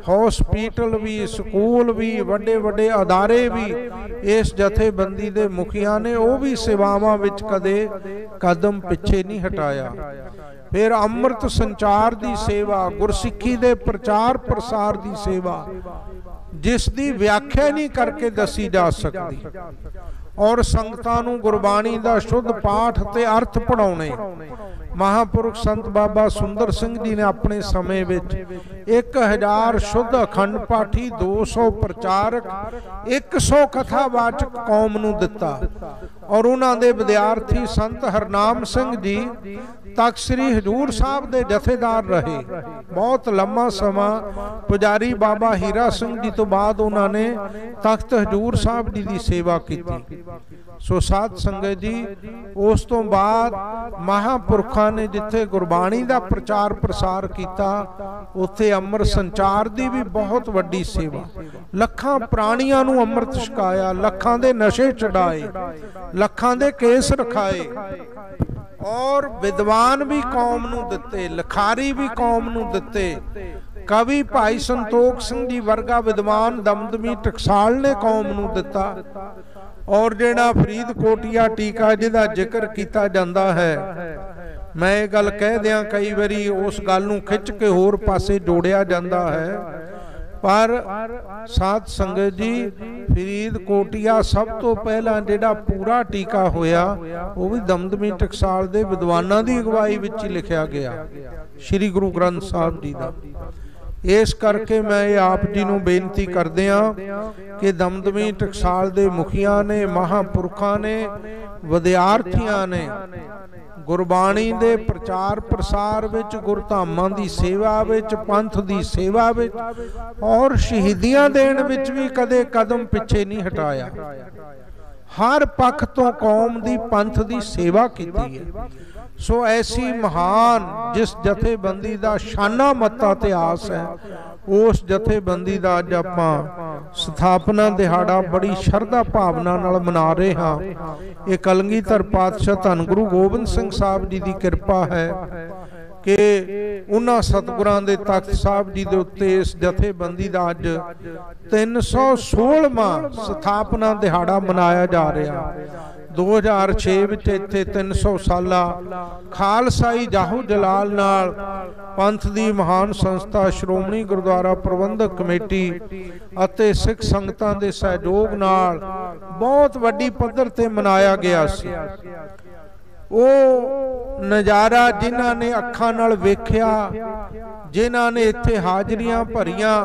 हॉस्पिटल भी, स्कूल भी, वड्डे वड्डे अदारे भी इस जथेबंदी दे मुखिया ने वो भी सेवावां विच कदे कदम पिछे नहीं हटाया। फिर अमृत संचार दी सेवा, गुरसिक्खी दे प्रचार प्रसार दी सेवा जिस दी व्याख्या नहीं करके दसी जा सकती और संगतां नूं गुरबाणी दा शुद्ध पाठ ते अर्थ पढ़ाउणे। महापुरख संत बाबा सुंदर सिंह जी ने अपने समय विच 1000 शुद्ध अखंड पाठी, 200 प्रचारक, 100 कथावाचक कौम नूं दिता और उन्हां दे विद्यार्थी संत हरनाम सिंह जी तख्त श्री हजूर साहब दे जथेदार रहे बहुत लंबा समा। पुजारी बाबा हीरा सिंह जी तो बाद उन्होंने तख्त हजूर साहब जी की सेवा की। सो साध संगत जी उस तो बाद महापुरखा ने जिथे गुरबाणी का प्रचार प्रसार किया उत्थे अमृत संचार की भी बहुत वड्डी सेवा। लखां प्राणियां नूं अमृत छकाया, लखां दे नशे चढ़ाए, लखां दे केस रखाए और विद्वान भी कौम नूं दिते, लिखारी भी कौम नूं दिते। कवि भाई संतोख सिंह जी वर्गा विद्वान दमदमी टकसाल ने कौम नूं दिता और जिहड़ा फरीदकोटिया टीका जिहदा जिक्र किया जाता है, मैं ये गल कह दियां कई बारी उस गल नूं खिच के होर पासे जोड़िया जाता है पर साध संगत जी फरीदकोटिया सब तो पहला जिहड़ा पूरा टीका होया वो भी दमदमी टकसाल दे विद्वानां दी अगवाई विच ही लिखिया गया श्री गुरु ग्रंथ साहब जी दा। इस करके मैं आप जी नूं बेनती करदिया कि दमदमी टकसाल दे मुखिया ने, महापुरखा ने, विद्यार्थियों ने गुरबाणी दे प्रचार प्रसार विच, गुरधामां दी सेवा विच, पंथ दी सेवा विच और शहीदियां देण विच भी कदे कदम पिछे नहीं हटाया। हर पक्ष तो कौम दी पंथ दी सेवा कीती है। सो ऐसी महान जिस जथेबंदी दा शाना मत्ता इतिहास है, उस जथेबंदी दा अज आपां स्थापना दिहाड़ा बड़ी शरधा भावना नाल मना रहे हाँ। ये कलगीधर पातशाह धन गुरु गोबिंद सिंह साहब जी की कृपा है कि उन्हां सतगुरां दे तख्त साहब जी दे उत्ते इस जथेबंदी दा अज 316वां स्थापना दिहाड़ा मनाया जा रहा। 2006 विच इत्थे 300 साला खालसाई जाहू जलाल नाल पंथ दी महान संस्था श्रोमणी गुरुद्वारा प्रबंधक कमेटी अते सिख संगतां दे सहयोग नाल बहुत वड्डी पद्धर ते मनाया गया सी। वो नज़ारा जिन्हां ने अखां नाल वेख्या, जिन्हां ने इत्थे हाजरियां भरियां,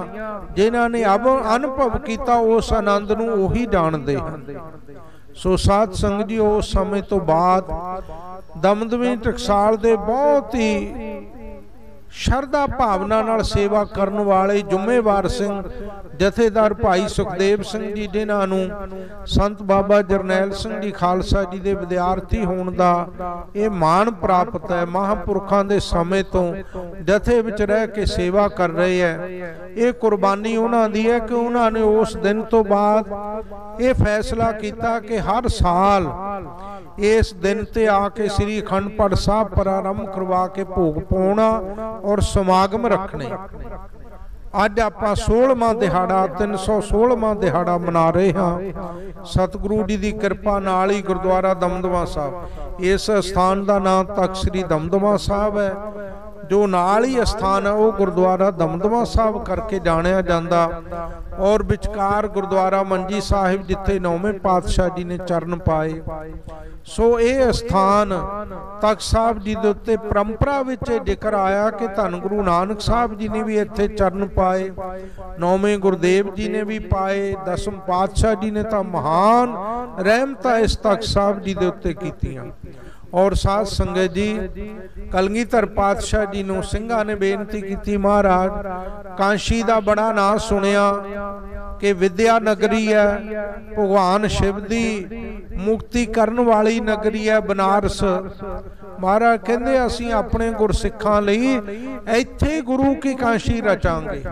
जिन्हां ने अनुभव कीता, उस आनंद नूं ओही जाणदे हन। सो साध संगत जी उस समय तो बाद दमदमी टकसाल दे बहुत ही शरधा भावना नाल सेवा करन वाले जुम्मेवार सिंह जथेदार भाई सुखदेव सिंह जी, जिन्हां नूं संत बाबा जरनैल सिंह जी खालसा जी दे विद्यार्थी होण दा ये मान प्राप्त है। महापुरखां दे समय तो जथे विच रह के सेवा कर रहे हैं। ये कुर्बानी उन्हां दी है कि उन्हां ने उस दिन तो बाद ये फैसला किया कि हर साल इस दिन ते आके श्री अखंड पाठ साहब प्रारंभ करवा के भोग पाउणा और समागम रखने। अज आपां 16वां दिहाड़ा 316वां दिहाड़ा मना रहे हाँ। सतगुरु जी की कृपा नाल ही गुरुद्वारा दमदमा साहब, इस स्थान का नाम तख्त श्री दमदमा साहब है, जो नाल ही स्थान है वो गुरुद्वारा दमदमा साहब करके जानिया जाता। और विचकार गुरुद्वारा मंजी साहिब जिथे 9वें पातशाह जी ने चरण पाए। सो ये स्थान तख्त साहब जी दे उत्ते परंपरा विच जिक्र आया कि धन गुरु नानक साहब जी ने भी इत्थे चरण पाए, 9वें गुरुदेव जी ने भी पाए, 10वें पातशाह जी ने तो महान रहमतां इस तख्त साहब जी दे उत्ते कीतियां। और साध संगत जी कलगीधर पातशाह जी नूं सिंघां ने बेनती की, महाराज कांशी दा बड़ा नाम सुनिया कि विद्या नगरी है, भगवान शिव दी मुक्ति करन वाली नगरी है बनारस। महाराज कहंदे असीं अपने गुरसिखां लई इत्थे गुरु की कांशी रचांगे,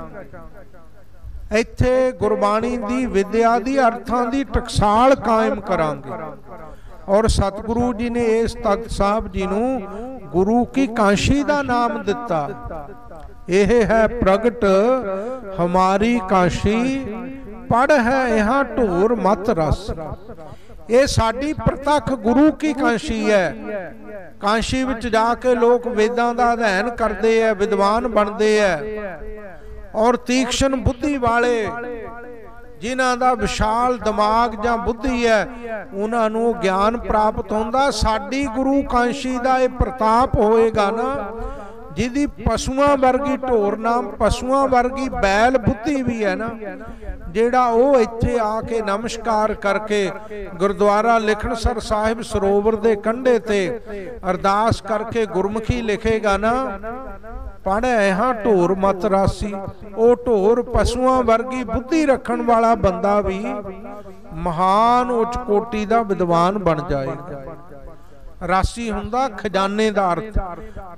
इत्थे गुरबाणी दी विद्या दी अर्थां दी टकसाल कायम करांगे। और सतगुरु जी ने इस तख्त साहब जी नूं गुरु की कांशी दा नाम दिता। यह है प्रगट हमारी काशी, पढ़ है यहाँ ढोर मत रस। ये साडी प्रतख गुरु की कांशी है। कांशी विच जाके लोग वेदां दा अध्ययन करते हैं, विद्वान बनते हैं और तीक्ष्ण बुद्धि वाले जिन्हां दा विशाल दिमाग जां बुद्धि है उन्हां नूं ज्ञान प्राप्त होंदा। साडी गुरु कांशी दा ये प्रताप होएगा ना, जिहदी पशुआं वर्गी ढोर नाम पशुआं वर्गी बैल बुद्धि भी है ना, जेड़ा वो इत्थे आके नमस्कार करके गुरुद्वारा लिखणसर साहिब सरोवर दे कंढे ते अरदास करके गुरमुखी लिखेगा ना, पढ़े यहाँ ढोर मत रासी। वो ढोर पशुआं वर्गी बुद्धि रखण वाला बंदा भी महान उच्च कोटि दा विद्वान बन जाएगा। राशि हुंदा खजाने दा अर्थ,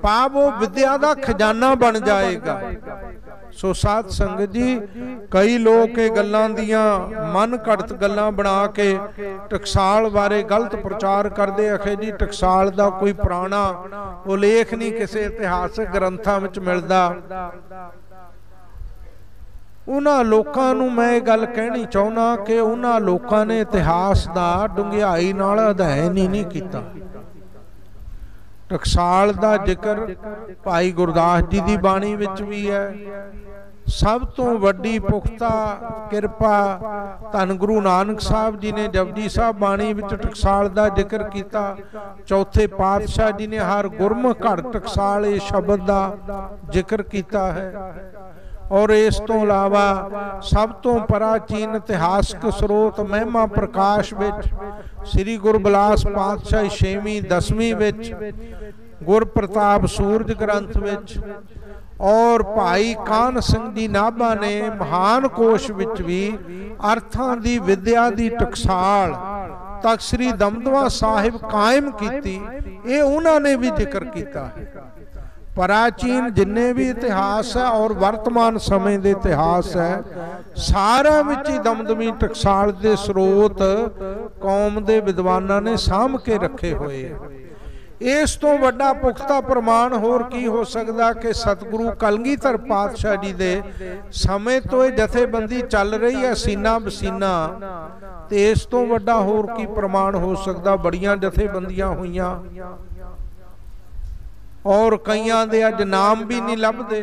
भाव वो विद्या दा खजाना बन जाएगा। सो साध संगत जी कई लोग ये गल्लां दियां मन घड़त गल्लां बना के टकसाल बारे गलत प्रचार करते। आखे जी टकसाल दा कोई पुराना उल्लेख नहीं किसी इतिहासक ग्रंथां विच मिलदा। उन्हां लोकां नूं मैं गल कहनी चाहुंदा कि उन्हां लोकां ने इतिहास दा डुंगियाई नाल अध्ययन ही नहीं कीता। टकसाल दा जिक्र भाई गुरदास जी दी बाणी विच भी है, सब तो वड्डी पुख्ता किरपा धन गुरु नानक साहब जी ने जपजी साहब बाणी विच टकसाल दा जिक्र किया। चौथे पातशाह जी ने हर गुरमुख घर टकसाल इस शब्द दा जिक्र किया है। और इस तो इलावा सब तो प्राचीन इतिहासक स्रोत महिमा प्रकाश विच श्री गुरु बिलास पातशाही 6वीं 10वीं विच गुर प्रताप सूरज ग्रंथ विच और भाई कान सिंह जी नाभा ने महान कोश विच भी अर्थां दी विद्या दी टकसाल तक श्री दमदमा साहिब कायम कीती। ये उन्होंने भी जिक्र किया है। प्राचीन जिन्ने भी इतिहास है और वर्तमान समय के इतिहास है सारा विच ही दमदमी टकसाल के स्रोत कौम के विद्वानां ने साम के रखे हुए हैं। इस तो वड्डा पुख्ता प्रमाण होर की हो सकता कि सतगुरु कलगीधर पातशाह जी दे समय तो ये जथेबंदी चल रही है सीना बसीना, तो इस तो वड्डा होर की प्रमाण हो सकता। बड़ियां जथेबंदियां हुईयां और कईयां दे अज नाम भी नहीं लभदे,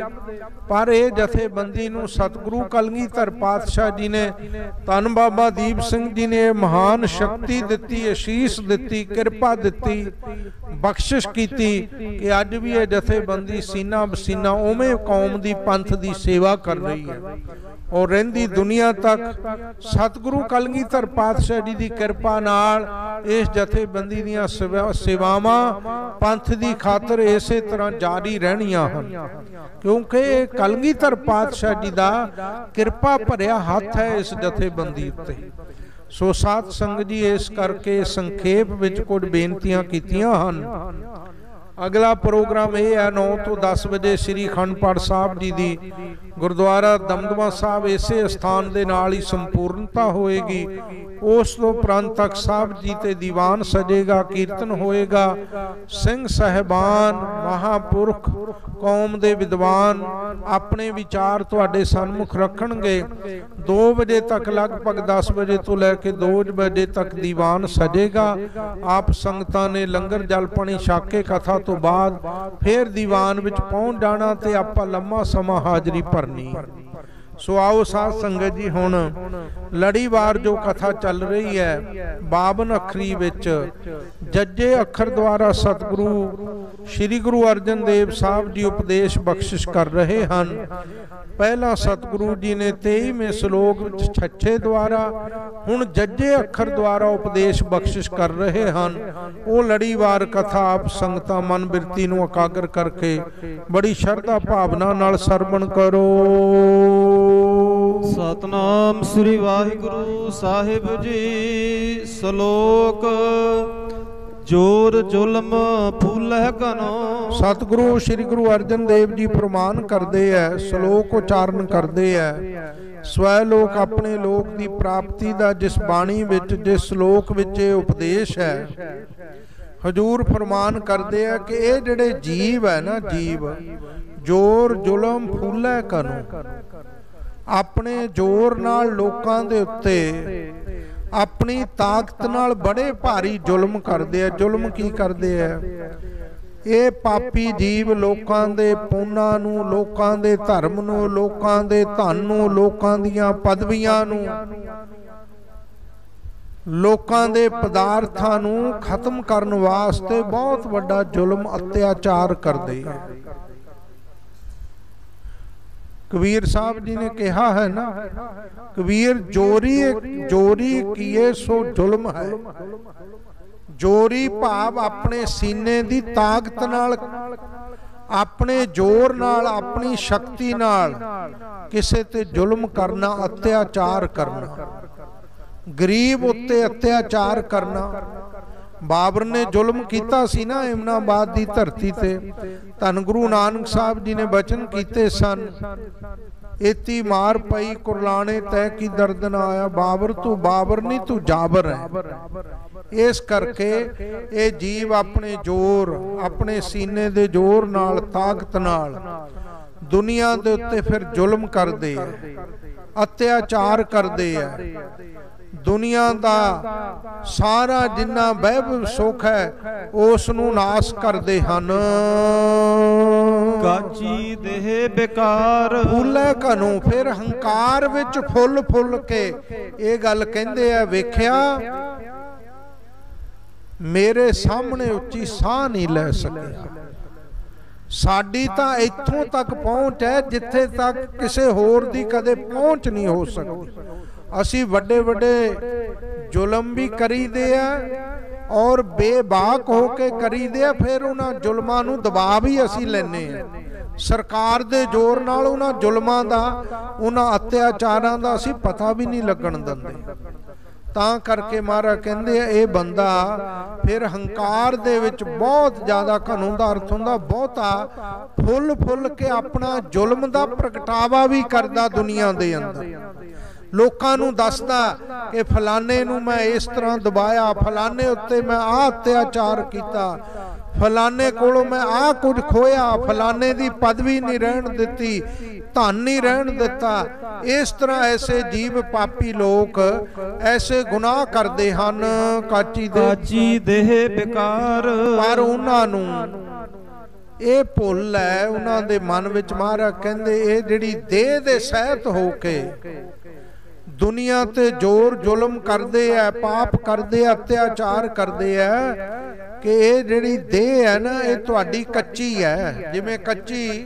पर यह जथेबंदी नूं सतगुरु कलगीधर पातशाह जी ने धन बाबा दीप सिंह जी ने महान शक्ति दिती, आशीष दिती, कृपा दिती, बख्शिश कीती कि अज भी यह जथेबंदी सीना बसीना उवें कौम दी पंथ दी सेवा कर रही है और रहिंदी दुनिया तक सतगुरु कलगीधर पातशाह जी की कृपा नाल इस जथेबंदी दीयां सेवावां पंथ दी खातर इसे तरह जारी रहनियां हन, क्योंकि कलगीधर पातशाह जी का कृपा भरिया हाथ है इस जथेबंदी उत्ते। सो साध संगत जी इस करके संखेप विच कुछ बेनतियां कीतियां हन। अगला प्रोग्राम यह है 9 तो 10 बजे श्री अखंड पाठ साहब जी की गुरुद्वारा दमदमा साहब इसे स्थान के नाल ही संपूर्णता होएगी। उस तो उपरंत तक साहब जी ते दीवान सजेगा, कीर्तन होएगा, सिंह साहिबान महापुरख कौम दे विद्वान अपने विचार तुहाडे सन्मुख रखणगे। 2 बजे तक लगभग 10 बजे तो लैके 2 बजे तक दीवान सजेगा। आप संगतां ने लंगर जल पानी छक के कथा तो बाद फिर दीवान विच पहुंच जाना ते आपां लम्मा समा हाजरी भरनी। सो आओ साध संगत जी हुण लड़ीवार जो कथा चल रही है 52 अखरी विच जज्जे अखर द्वारा सतगुरु श्री गुरु अर्जन देव साहब जी उपदेश बख्शिश कर रहे हैं। पहला सतगुरु जी ने 23वें श्लोक छच्छे द्वारा हुण जज्जे अखर द्वारा उपदेश बख्शिश कर रहे हैं। वो लड़ीवार कथा आप संगतां मन बिरती नूं एकागर करके बड़ी श्रद्धा भावना नाल सरवण करो। सतनाम श्री वाहिगुरु साहिब जी। श्लोक जोर जुल्म फूलह कनो। सतगुरु श्री गुरु अर्जन देव जी प्रमाण करते हैं, श्लोक उचारण करते हैं। स्वै लोक अपने लोक की प्राप्ति का जिस बाणी विच जिस श्लोक विच उपदेश है हजूर फरमान करते हैं कि ये जिहड़े जीव है ना, जीव जोर जुल्म फूलह कनो अपने जोर नाल लोकां दे उत्ते अपनी ताकत नाल बड़े भारी जुल्म करदे आ। जुल्म की करदे आ? ये पापी जीव लोकां दे पुन्नां नूं, लोकां दे धर्म नूं, लोकां दे धन नूं, लोकां दीयां पदवियां नूं, लोकां दे पदार्थां नूं खत्म करन वास्ते बहुत वड्डा जुल्म अत्याचार करदे आ। कबीर साहब जी ने कहा है ना, कबीर जोरी जोरी किए सो जुल्म है। जोरी भाव अपने सीने दी ताकत नाल, अपने जोर नाल, अपनी शक्ति नाल किसे ते जुल्म करना, अत्याचार करना, गरीब उत्ते अत्याचार करना। बाबर ने जुल्म किया सी ना इमनाबाद की धरती ते। धन गुरु नानक साहब जी ने बचन किए सन, इति मार पई कुरलाने तय की दर्द ना आया। बाबर तू बाबर नहीं, तू जाबर है। इस करके ये जीव अपने जोर, अपने सीने दे जोर नाल, ताकत नाल दुनिया दे उत्ते फिर जुल्म करदे है, अत्याचार करदे है। दुनिया का सारा जिन्ना वैभव सुख है उस नूं नाश करदे हन। ਕਾਚੀ ਦੇਹ बेकार ਫੁੱਲੇ ਘਨੋਂ। ਫਿਰ ਹੰਕਾਰ ਵਿੱਚ ਫੁੱਲ ਫੁੱਲ ਕੇ ਇਹ ਗੱਲ ਕਹਿੰਦੇ ਆ, ਵੇਖਿਆ ਮੇਰੇ ਸਾਹਮਣੇ ਉੱਚੀ ਸਾਹ ਨਹੀਂ ਲੈ ਸਕਿਆ। ਸਾਡੀ ਤਾਂ ਇੱਥੋਂ ਤੱਕ ਪਹੁੰਚ ਹੈ ਜਿੱਥੇ ਤੱਕ ਕਿਸੇ ਹੋਰ ਦੀ ਕਦੇ ਪਹੁੰਚ ਨਹੀਂ ਹੋ ਸਕਦੀ। ਅਸੀਂ ਵੱਡੇ ਵੱਡੇ ਜ਼ੁਲਮ ਵੀ ਕਰੀਦੇ ਆ ਔਰ ਬੇਬਾਕ ਹੋ ਕੇ ਕਰੀਦੇ ਆ, ਫਿਰ ਉਹਨਾਂ ਜ਼ੁਲਮਾਂ ਨੂੰ ਦਬਾ ਵੀ ਅਸੀਂ ਲੈਨੇ ਆ। ਸਰਕਾਰ ਦੇ ਜ਼ੋਰ ਨਾਲ ਉਹਨਾਂ ਜ਼ੁਲਮਾਂ ਦਾ, ਉਹਨਾਂ ਅਤਿਆਚਾਰਾਂ ਦਾ ਅਸੀਂ ਪਤਾ ਵੀ ਨਹੀਂ ਲੱਗਣ ਦਿੰਦੇ। ਤਾਂ ਕਰਕੇ ਮਹਾਰਾਜ ਕਹਿੰਦੇ ਆ ਇਹ ਬੰਦਾ ਫਿਰ ਹੰਕਾਰ ਦੇ ਵਿੱਚ ਬਹੁਤ ਜ਼ਿਆਦਾ, ਘਨੋਂ ਦਾ ਅਰਥ ਹੁੰਦਾ ਬਹੁਤਾ, ਫੁੱਲ ਫੁੱਲ ਕੇ ਆਪਣਾ ਜ਼ੁਲਮ ਦਾ ਪ੍ਰਗਟਾਵਾ ਵੀ ਕਰਦਾ ਦੁਨੀਆ ਦੇ ਅੰਦਰ। ਲੋਕਾਂ ਨੂੰ ਦੱਸਦਾ ਕਿ ਫਲਾਣੇ ਨੂੰ ਮੈਂ ਇਸ ਤਰ੍ਹਾਂ ਦਬਾਇਆ, ਫਲਾਣੇ ਉੱਤੇ ਮੈਂ ਆਹ ਅਤਿਆਚਾਰ ਕੀਤਾ, ਫਲਾਣੇ ਕੋਲੋਂ ਮੈਂ ਆਹ ਕੁਝ ਖੋਇਆ, ਫਲਾਣੇ ਦੀ ਪਦਵੀ ਨਹੀਂ ਰਹਿਣ ਦਿੱਤੀ, ਧਨ ਨਹੀਂ ਰਹਿਣ ਦਿੱਤਾ। ਇਸ ਤਰ੍ਹਾਂ ਐਸੇ ਜੀਵ ਪਾਪੀ ਲੋਕ ਐਸੇ ਗੁਨਾਹ ਕਰਦੇ ਹਨ ਕਾਚੀ ਦੇਹ बेकार। ਪਰ ਉਹਨਾਂ ਨੂੰ ਇਹ ਭੁੱਲ ਹੈ ਉਹਨਾਂ ਦੇ ਮਨ ਵਿੱਚ। ਮਹਾਰਾਜ ਕਹਿੰਦੇ ਇਹ ਜਿਹੜੀ ਦੇਹ ਦੇ ਸਹਿਤ ਹੋ ਕੇ ਦੁਨੀਆ ਤੇ ਜ਼ੋਰ ਜ਼ੁਲਮ ਕਰਦੇ ਆ, ਪਾਪ ਕਰਦੇ ਆ, ਅਤਿਆਚਾਰ ਕਰਦੇ ਆ, ਕਿ ਇਹ ਜਿਹੜੀ ਦੇਹ ਹੈ ਨਾ ਇਹ ਤੁਹਾਡੀ ਕੱਚੀ ਹੈ। ਜਿਵੇਂ ਕੱਚੀ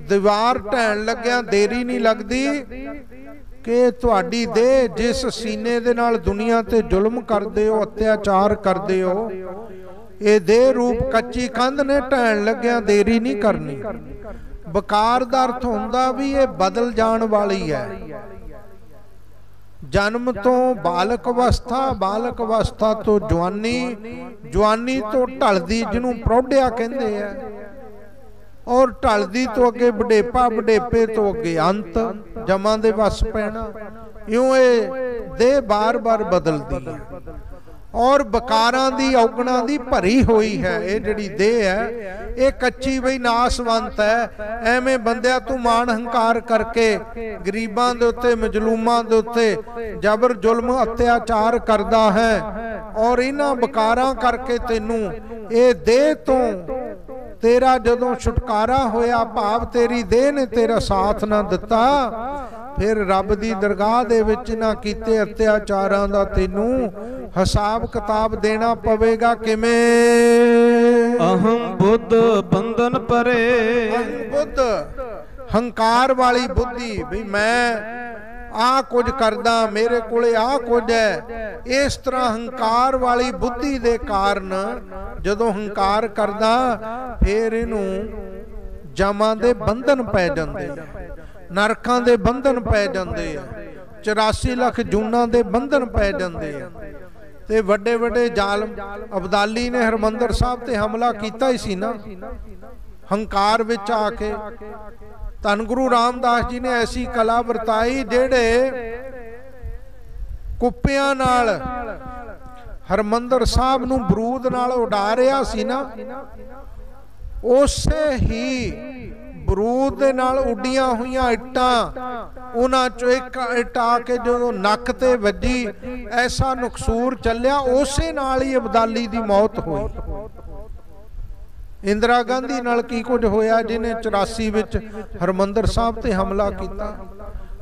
ਦੀਵਾਰ ਢਹਿਣ ਲੱਗਿਆ ਦੇਰੀ ਨਹੀਂ ਲੱਗਦੀ, ਕਿ ਤੁਹਾਡੀ ਦੇਹ ਜਿਸ ਸੀਨੇ ਦੇ ਨਾਲ ਦੁਨੀਆ ਤੇ ਜ਼ੁਲਮ ਕਰਦੇ ਹੋ, ਅਤਿਆਚਾਰ ਕਰਦੇ ਹੋ, ਇਹ ਦੇਹ ਰੂਪ ਕੱਚੀ ਕੰਧ ਨੇ ਢਹਿਣ ਲੱਗਿਆ ਦੇਰੀ ਨਹੀਂ ਕਰਨੀ। ਬਕਾਰ ਦਾ ਅਰਥ ਹੁੰਦਾ ਵੀ ਇਹ ਬਦਲ ਜਾਣ ਵਾਲੀ ਹੈ। ਜਨਮ ਤੋਂ ਬਾਲਕ ਅਵਸਥਾ, ਬਾਲਕ ਅਵਸਥਾ ਤੋਂ ਜਵਾਨੀ, ਜਵਾਨੀ ਤੋਂ ਢਲਦੀ ਜਿਹਨੂੰ ਪ੍ਰੌਢਿਆ ਕਹਿੰਦੇ ਆ, ਔਰ ਢਲਦੀ ਤੋਂ ਅੱਗੇ ਬੁਢੇਪਾ, ਬੁਢੇਪੇ ਤੋਂ ਅੱਗੇ ਅੰਤ, ਜਮਾਂ ਦੇ ਵਸ ਪੈਣਾ। ਇਉਂ ਇਹ ਦੇਹ ਬਾਰ-ਬਾਰ ਬਦਲਦੀ ਹੈ ਔਰ ਬਕਾਰਾਂ ਦੀ ਔਗਣਾਂ ਦੀ ਭਰੀ ਹੋਈ ਹੈ। ਇਹ ਜਿਹੜੀ ਦੇਹ ਹੈ ਇਹ ਕੱਚੀ ਬਈ ਨਾਸਵੰਤ ਹੈ। ਐਵੇਂ ਬੰਦਿਆ ਤੂੰ ਮਾਣ ਹੰਕਾਰ ਕਰਕੇ ਗਰੀਬਾਂ ਦੇ ਉੱਤੇ, ਮਜਲੂਮਾਂ ਦੇ ਉੱਤੇ ਜ਼ਬਰ ਜ਼ੁਲਮ ਅਤਿਆਚਾਰ ਕਰਦਾ ਹੈ ਔਰ ਇਹਨਾਂ ਬਕਾਰਾਂ ਕਰਕੇ ਤੈਨੂੰ ਇਹ ਦੇਹ ਤੋਂ ਤੇਰਾ ਜਦੋਂ ਛੁਟਕਾਰਾ ਹੋਇਆ, ਭਾਵ ਤੇਰੀ ਦੇਹ ਨੇ ਤੇਰਾ ਸਾਥ ਨਾ ਦਿੱਤਾ, ਫਿਰ ਰੱਬ ਦੀ ਦਰਗਾਹ ਦੇ ਵਿੱਚ ਨਾ ਕੀਤੇ ਅਤਿਆਚਾਰਾਂ ਦਾ ਤੈਨੂੰ ਹਿਸਾਬ ਕਿਤਾਬ ਦੇਣਾ ਪਵੇਗਾ। ਕਿਵੇਂ? ਅਹੰ ਬੁੱਧ ਬੰਧਨ ਪਰੇ। ਅਹੰ ਬੁੱਧ, ਹੰਕਾਰ ਵਾਲੀ ਬੁੱਧੀ, ਵੀ ਮੈਂ ਆਹ ਕੁਝ ਕਰਦਾ, ਮੇਰੇ ਕੋਲੇ ਆਹ ਕੁਝ ਹੈ। ਇਸ ਤਰ੍ਹਾਂ ਹੰਕਾਰ ਵਾਲੀ ਬੁੱਧੀ ਦੇ ਕਾਰਨ ਜਦੋਂ ਹੰਕਾਰ ਕਰਦਾ, ਫਿਰ ਇਹਨੂੰ ਜਮਾਂ ਦੇ ਬੰਧਨ ਪੈ ਜਾਂਦੇ ਆ, ਨਰਕਾਂ ਦੇ ਬੰਧਨ ਪੈ ਜਾਂਦੇ ਆ, 84 ਲੱਖ ਜੂਨਾਂ ਦੇ ਬੰਧਨ ਪੈ ਜਾਂਦੇ ਆ। ਤੇ ਵੱਡੇ ਵੱਡੇ ਜ਼ਾਲਮ ਅਬਦਾਲੀ ਨੇ ਹਰਮੰਦਰ ਸਾਹਿਬ ਤੇ ਹਮਲਾ ਕੀਤਾ ਹੀ ਸੀ ਨਾ, ਹੰਕਾਰ ਵਿੱਚ ਆ ਕੇ। ਧੰਨ ਗੁਰੂ ਰਾਮਦਾਸ ਜੀ ਨੇ ਐਸੀ ਕਲਾ ਵਰਤਾਈ, ਜਿਹੜੇ ਕੁੱਪਿਆਂ ਨਾਲ ਹਰਮੰਦਰ ਸਾਹਿਬ ਨੂੰ ਬਰੂਦ ਨਾਲ ਉਡਾ ਰਿਹਾ ਸੀ ਨਾ, ਉਸੇ ਹੀ ਬਰੂਦ ਦੇ ਨਾਲ ਉੱਡੀਆਂ ਹੋਈਆਂ ਇੱਟਾਂ, ਉਹਨਾਂ ਚੋਂ ਇੱਕ ਇੱਟ ਆ ਕੇ ਜਦੋਂ ਨੱਕ ਤੇ ਵੱਜੀ, ਐਸਾ ਨੁਕਸੂਰ ਚੱਲਿਆ, ਉਸੇ ਨਾਲ ਹੀ ਅਬਦਾਲੀ ਦੀ ਮੌਤ ਹੋਈ। ਇੰਦਰਾ ਗਾਂਧੀ ਨਾਲ ਕੀ ਕੁਝ ਹੋਇਆ, ਜਿਹਨੇ 84 ਵਿੱਚ ਹਰਮੰਦਰ ਸਾਹਿਬ ਤੇ ਹਮਲਾ ਕੀਤਾ।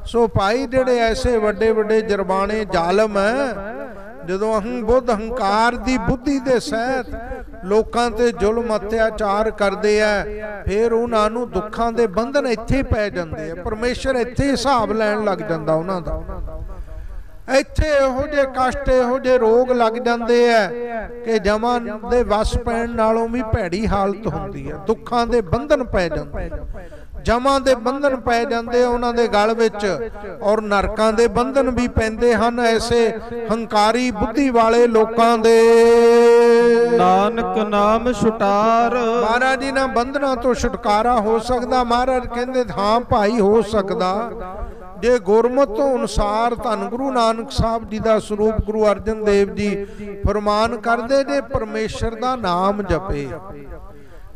ਸੋ ਭਾਈ ਜਿਹੜੇ ਐਸੇ ਵੱਡੇ ਵੱਡੇ ਜਰਬਾਣੇ ਜ਼ਾਲਮ ਹੈ, ਜਦੋਂ ਅਹੰ ਬੁੱਧ, ਹੰਕਾਰ ਦੀ ਬੁੱਧੀ ਦੇ ਸਹਿਤ ਲੋਕਾਂ ਤੇ ਜ਼ੁਲਮ ਅਤਿਆਚਾਰ ਕਰਦੇ ਆ, ਫਿਰ ਉਹਨਾਂ ਨੂੰ ਦੁੱਖਾਂ ਦੇ ਬੰਧਨ ਇੱਥੇ ਪੈ ਜਾਂਦੇ ਆ। ਪਰਮੇਸ਼ਰ ਇੱਥੇ ਹਿਸਾਬ ਲੈਣ ਲੱਗ ਜਾਂਦਾ ਉਹਨਾਂ ਦਾ। ਇੱਥੇ ਇਹੋ ਜਿਹੇ ਕਸ਼ਟ, ਇਹੋ ਜਿਹੇ ਰੋਗ ਲੱਗ ਜਾਂਦੇ ਆ ਕਿ ਜਮਾਂ ਦੇ ਵਸ ਪੈਣ ਨਾਲੋਂ ਵੀ ਭੈੜੀ ਹਾਲਤ ਹੁੰਦੀ ਹੈ। ਦੁੱਖਾਂ ਦੇ ਬੰਧਨ ਪੈ ਜਾਂਦੇ, ਜਮਾਂ ਦੇ ਬੰਧਨ ਪੈ ਜਾਂਦੇ ਉਹਨਾਂ ਦੇ ਗਲ ਵਿੱਚ, ਔਰ ਨਰਕਾਂ ਦੇ ਬੰਧਨ ਵੀ ਪੈਂਦੇ ਹਨ ਐਸੇ ਹੰਕਾਰੀ ਬੁੱਧੀ ਵਾਲੇ ਲੋਕਾਂ ਦੇ। ਨਾਨਕ ਨਾਮ ਛੁਟਾਰ। ਮਹਾਰਾਜ ਜੀ ਨਾਲ ਬੰਧਨਾਂ ਤੋਂ ਛੁਟਕਾਰਾ ਹੋ ਸਕਦਾ? ਮਹਾਰਾਜ ਕਹਿੰਦੇ ਹਾਂ ਭਾਈ ਹੋ ਸਕਦਾ, ਜੇ ਗੁਰਮਤ ਤੋਂ ਅਨੁਸਾਰ ਧੰਨ ਗੁਰੂ ਨਾਨਕ ਸਾਹਿਬ ਜੀ ਦਾ ਸਰੂਪ ਗੁਰੂ ਅਰਜਨ ਦੇਵ ਜੀ ਫਰਮਾਨ ਕਰਦੇ, ਜੇ ਪਰਮੇਸ਼ਰ ਦਾ ਨਾਮ ਜਪੇ।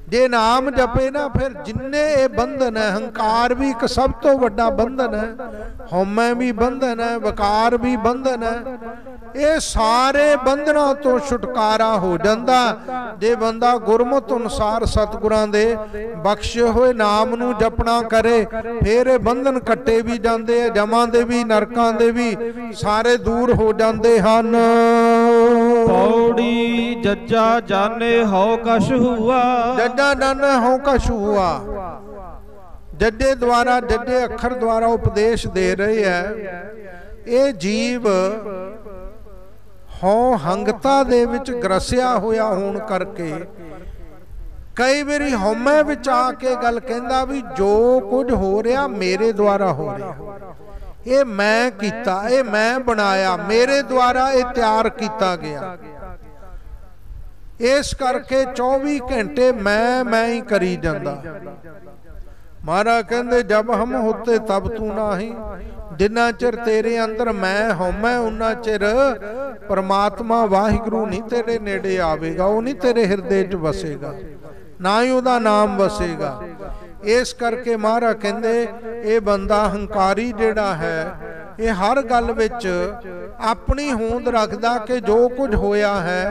ਜੇ ਨਾਮ ਜਪੇ ਨਾ, ਫਿਰ ਜਿੰਨੇ ਇਹ ਬੰਧਨ ਹੈ, ਹੰਕਾਰ ਵੀ ਇੱਕ ਸਭ ਤੋਂ ਵੱਡਾ ਬੰਧਨ ਹੈ, ਹਉਮੈ ਵੀ ਬੰਧਨ ਹੈ, ਵਕਾਰ ਵੀ ਬੰਧਨ ਹੈ, ਇਹ ਸਾਰੇ ਬੰਧਨਾਂ ਤੋਂ ਛੁਟਕਾਰਾ ਹੋ ਜਾਂਦਾ ਜੇ ਬੰਦਾ ਗੁਰਮਤਿ ਅਨੁਸਾਰ ਸਤਿਗੁਰਾਂ ਦੇ ਬਖਸ਼ੇ ਹੋਏ ਨਾਮ ਨੂੰ ਜਪਣਾ ਕਰੇ। ਫਿਰ ਇਹ ਬੰਧਨ ਕੱਟੇ ਵੀ ਜਾਂਦੇ ਆ, ਜਮਾਂ ਦੇ ਵੀ ਨਰਕਾਂ ਦੇ ਵੀ ਸਾਰੇ ਦੂਰ ਹੋ ਜਾਂਦੇ ਹਨ। ਪੌੜੀ ਜੱਜਾ ਜਾਣੇ ਹਉ ਕਛ ਹੁਆ, ਜੱਜਾ ਜਾਣੇ ਹਉ ਕਛ ਹੁਆ। ਜੱਜੇ ਦੁਆਰਾ, ਜੱਜੇ ਅੱਖਰ ਦੁਆਰਾ ਉਪਦੇਸ਼ ਦੇ ਰਹੇ ਹੈ ਇਹ ਜੀਵ ਹਉ ਹੰਗਤਾ ਦੇ ਵਿੱਚ ਗਰਸਿਆ ਹੋਇਆ ਹੋਣ ਕਰਕੇ ਕਈ ਵਾਰੀ ਹਉਮੈ ਵਿੱਚ ਆ ਕੇ ਗੱਲ ਕਹਿੰਦਾ ਵੀ ਜੋ ਕੁਝ ਹੋ ਰਿਹਾ ਮੇਰੇ ਦੁਆਰਾ ਹੋ ਰਿਹਾ, ਇਹ ਮੈਂ ਕੀਤਾ, ਇਹ ਮੈਂ ਬਣਾਇਆ, ਮੇਰੇ ਦੁਆਰਾ ਇਹ ਤਿਆਰ ਕੀਤਾ ਗਿਆ। ਇਸ ਕਰਕੇ 24 ਘੰਟੇ ਮੈਂ ਹੀ ਕਰੀ ਜਾਂਦਾ। महाराज कहते जब हम होते तब तू नाही, जिन्ना चिर तेरे अंदर मैं हौमै उन्ना चिर परमात्मा वाहिगुरु नहीं तेरे नेड़े आवेगा, वो नहीं तेरे हृदय च वसेगा, ना ही उहदा नाम वसेगा। इस करके महाराज कहते ये बंदा हंकारी जिहड़ा है ये हर गल विच अपनी होंद रखदा कि जो कुछ होया है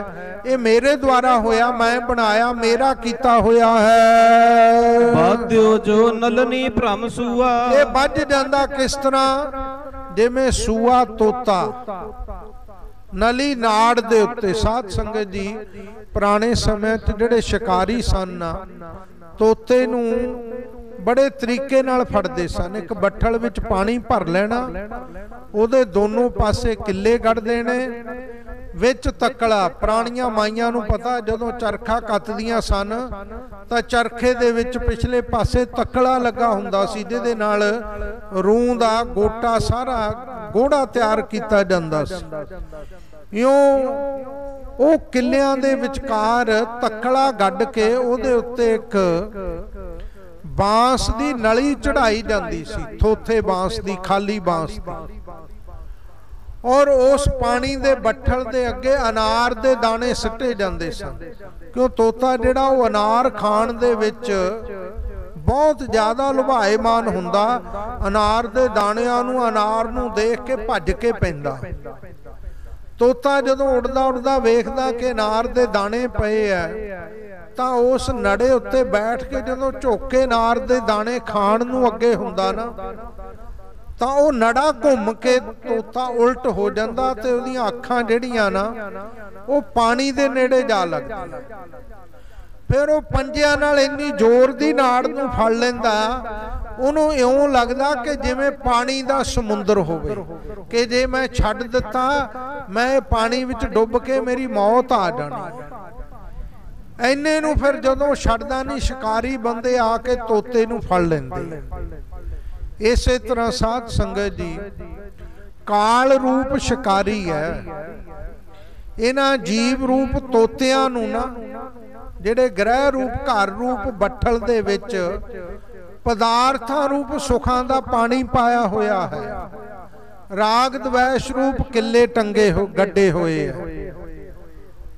ये मेरे द्वारा होया, मैं बनाया, मेरा कीता होया है। बाध्यो जो नलनी भ्रम सूआ, ये बज जांदा किस तरह जिवें सूआ तोता नली नाड़ दे उत्ते। साध संगत जी पुराने समय च जिहड़े शिकारी सन तोते नूं बड़े तरीके नाल फड़दे सन। एक बट्ठल विच पानी भर लेना, उहदे दोनों पासे किले कढ़ देने, विच तकड़ा। पुराणियां माईयां नूं पता जदों चरखा कतदियां सन तां चरखे दे विच पिछले पासे तकड़ा लगा हुंदा सी जिहदे नाल रूं दा गोटा सारा गोड़ा तैयार कीता जांदा सी। इउं ਉਹ ਕਿੱਲਿਆਂ ਦੇ ਵਿਚਕਾਰ ਤਕੜਾ ਗੱਡ ਕੇ ਉਹਦੇ ਉੱਤੇ ਇੱਕ ਬਾਂਸ ਦੀ ਨਲੀ ਚੜਾਈ ਜਾਂਦੀ ਸੀ, ਥੋਥੇ ਬਾਂਸ ਦੀ, ਖਾਲੀ ਬਾਂਸ ਦੀ। ਔਰ ਉਸ ਪਾਣੀ ਦੇ ਬੱਠਲ ਦੇ ਅੱਗੇ ਅਨਾਰ ਦੇ ਦਾਣੇ ਸਿੱਟੇ ਜਾਂਦੇ ਸਨ, ਕਿਉਂ ਤੋਤਾ ਜਿਹੜਾ ਉਹ ਅਨਾਰ ਖਾਣ ਦੇ ਵਿੱਚ ਬਹੁਤ ਜ਼ਿਆਦਾ ਲੁਭਾਏਮਾਨ ਹੁੰਦਾ। ਅਨਾਰ ਦੇ ਦਾਣਿਆਂ ਨੂੰ, ਅਨਾਰ ਨੂੰ ਦੇਖ ਕੇ ਭੱਜ ਕੇ ਪੈਂਦਾ। ਤੋਤਾ ਜਦੋਂ ਉੜਦਾ ਉੜਦਾ ਵੇਖਦਾ ਕਿ ਅਨਾਰ ਦੇ ਦਾਣੇ ਪਏ ਐ ਤਾਂ ਉਸ ਨੜੇ ਉੱਤੇ ਬੈਠ ਕੇ ਜਦੋਂ ਝੁੱਕ ਕੇ ਅਨਾਰ ਦੇ ਦਾਣੇ ਖਾਣ ਨੂੰ ਅੱਗੇ ਹੁੰਦਾ ਨਾ ਤਾਂ ਉਹ ਨੜਾ ਘੁੰਮ ਕੇ ਤੋਤਾ ਉਲਟ ਹੋ ਜਾਂਦਾ ਤੇ ਉਹਦੀਆਂ ਅੱਖਾਂ ਜਿਹੜੀਆਂ ਨਾ ਉਹ ਪਾਣੀ ਦੇ ਨੇੜੇ ਜਾ ਲੱਗਦੀਆਂ। फिर वो पंजिया नाल इन्नी जोर दी नाड़ नूं फड़ लैंदा, उहनूं इउं लगदा कि जिवें पानी दा समुंदर होवे, कि जे मैं छड्ड दित्ता मैं पानी विच डुब के मेरी मौत आ जानी। इन्ने नूं फिर जदों छड्डदा नहीं, शिकारी बंदे आके तोते नूं फड़ लैंदे। इसे तरह साध संगत जी काल रूप शिकारी है, इन्हां जीव रूप तोतियां नूं ना ਜਿਹੜੇ ਗ੍ਰਹਿ ਰੂਪ ਘਰ ਰੂਪ ਬੱਠਲ ਦੇ ਵਿੱਚ ਪਦਾਰਥਾਂ ਰੂਪ ਸੁਖਾਂ ਦਾ ਪਾਣੀ ਪਾਇਆ ਹੋਇਆ ਹੈ। ਰਾਗ ਦਵੈਸ਼ ਰੂਪ ਕਿੱਲੇ ਟੰਗੇ ਹੋ ਗੱਡੇ ਹੋਏ ਹੈ,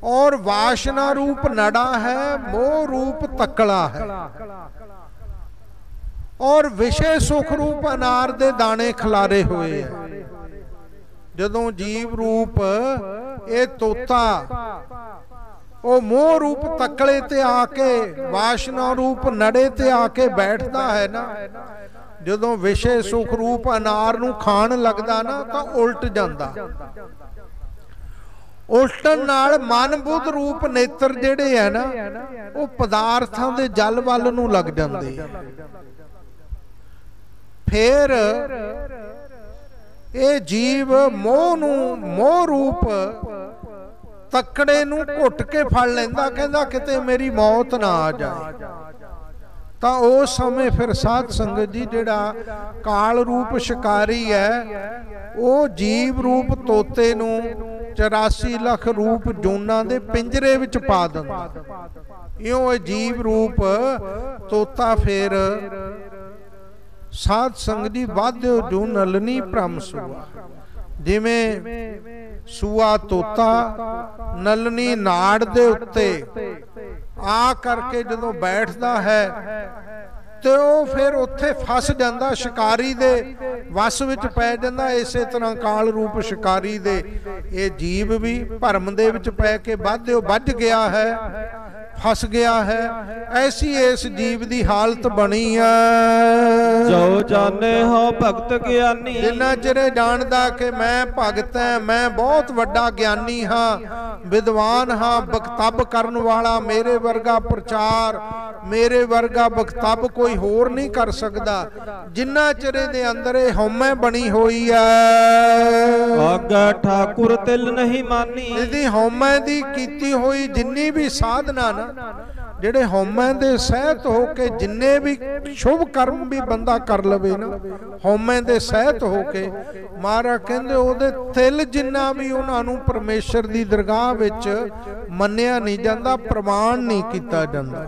ਔਰ ਵਾਸ਼ਨਾ ਰੂਪ ਨੜਾ ਹੈ, ਮੋਹ ਰੂਪ ਤਕਲਾ ਹੈ, ਔਰ ਵਿਸ਼ੇ ਸੁਖ ਰੂਪ ਅਨਾਰ ਦੇ ਦਾਣੇ ਖਿਲਾਰੇ ਹੋਏ ਹੈ। ਜਦੋਂ ਜੀਵ ਰੂਪ ਇਹ ਤੋਤਾ ਉਹ ਮੋਹ ਰੂਪ ਤਕਲੇ ਤੇ ਆ ਕੇ, ਵਾਸ਼ਨਾ ਰੂਪ ਨੜੇ ਤੇ ਆ ਕੇ ਬੈਠਦਾ ਹੈ ਨਾ, ਜਦੋਂ ਵਿਸ਼ੇ ਸੁਖ ਰੂਪ ਅਨਾਰ ਨੂੰ ਖਾਣ ਲੱਗਦਾ ਨਾ ਤਾਂ ਉਲਟ ਜਾਂਦਾ। ਉਲਟਣ ਨਾਲ ਮਨ ਬੁੱਧ ਰੂਪ ਨੇਤਰ ਜਿਹੜੇ ਹੈ ਨਾ ਉਹ ਪਦਾਰਥਾਂ ਦੇ ਜਲ ਵੱਲ ਨੂੰ ਲੱਗ ਜਾਂਦੇ। ਫਿਰ ਇਹ ਜੀਵ ਮੋਹ ਨੂੰ, ਮੋਹ ਰੂਪ ਤਕੜੇ ਨੂੰ ਘੁੱਟ ਕੇ ਫੜ ਲੈਂਦਾ, ਕਹਿੰਦਾ ਕਿਤੇ ਮੇਰੀ ਮੌਤ ਨਾ ਆ ਜਾਏ। ਤਾਂ ਉਸ ਸਮੇਂ ਫਿਰ ਸਾਧ ਸੰਗਤ ਜੀ ਜਿਹੜਾ ਕਾਲ ਰੂਪ ਸ਼ਿਕਾਰੀ ਹੈ ਉਹ ਜੀਵ ਰੂਪ ਤੋਤੇ ਨੂੰ 84 ਲੱਖ ਰੂਪ ਜੂਨਾਂ ਦੇ ਪਿੰਜਰੇ ਵਿੱਚ ਪਾ ਦਿੰਦਾ। ਇਉਂ ਇਹ ਜੀਵ ਰੂਪ ਤੋਤਾ ਫਿਰ ਸਾਧ ਸੰਗਤ ਜੀ ਵਾਧਿਓ ਜੂ ਨਲਨੀ ਭ੍ਰਮ ਸੂਆ। ਜਿਵੇਂ ਸੂਆ ਤੋਤਾ ਨਲਨੀ ਨਾੜ ਦੇ ਉੱਤੇ ਆ ਕਰਕੇ ਜਦੋਂ ਬੈਠਦਾ ਹੈ ਤੇ ਉਹ ਫਿਰ ਉੱਥੇ ਫਸ ਜਾਂਦਾ, ਸ਼ਿਕਾਰੀ ਦੇ ਵਸ ਵਿੱਚ ਪੈ ਜਾਂਦਾ। ਇਸੇ ਤਰ੍ਹਾਂ ਕਾਲ ਰੂਪ ਸ਼ਿਕਾਰੀ ਦੇ ਇਹ ਜੀਵ ਵੀ ਭਰਮ ਦੇ ਵਿੱਚ ਪੈ ਕੇ ਵੱਜ ਗਿਆ ਹੈ, फस गया है। ऐसी इस जीव की हालत बनी है। जो जाने हो भगत ज्ञानी, जिन्ना चिरे जानदा कि मैं भगत है, मैं बहुत वड्डा ज्ञानी हाँ, विद्वान हाँ, वक्तव्य करन वाला, मेरे वर्गा प्रचार, मेरे वर्गा वक्तव्य कोई होर नहीं कर सकता। जिन्ना चिरे दे अंदर हौमै बनी हुई है, आगे ठाकुर तिल नहीं मानी। यदि हौमै दी कीती हुई जिन्नी भी साधना ना, ਜਿਹੜੇ ਹਉਮੈ ਦੇ ਸਹਿਤ ਹੋ ਕੇ ਜਿੰਨੇ ਵੀ ਸ਼ੁਭ ਕਰਮ ਵੀ ਬੰਦਾ ਕਰ ਲਵੇ ਨਾ, ਹਉਮੈ ਦੇ ਸਹਿਤ ਹੋ ਕੇ, ਮਹਾਰਾਜ ਕਹਿੰਦੇ ਉਹਦੇ ਤਿਲ ਜਿੰਨਾ ਵੀ ਉਹਨਾਂ ਨੂੰ ਪਰਮੇਸ਼ਰ ਦੀ ਦਰਗਾਹ ਵਿੱਚ ਮੰਨਿਆ ਨਹੀਂ ਜਾਂਦਾ, ਪ੍ਰਮਾਣ ਨਹੀਂ ਕੀਤਾ ਜਾਂਦਾ।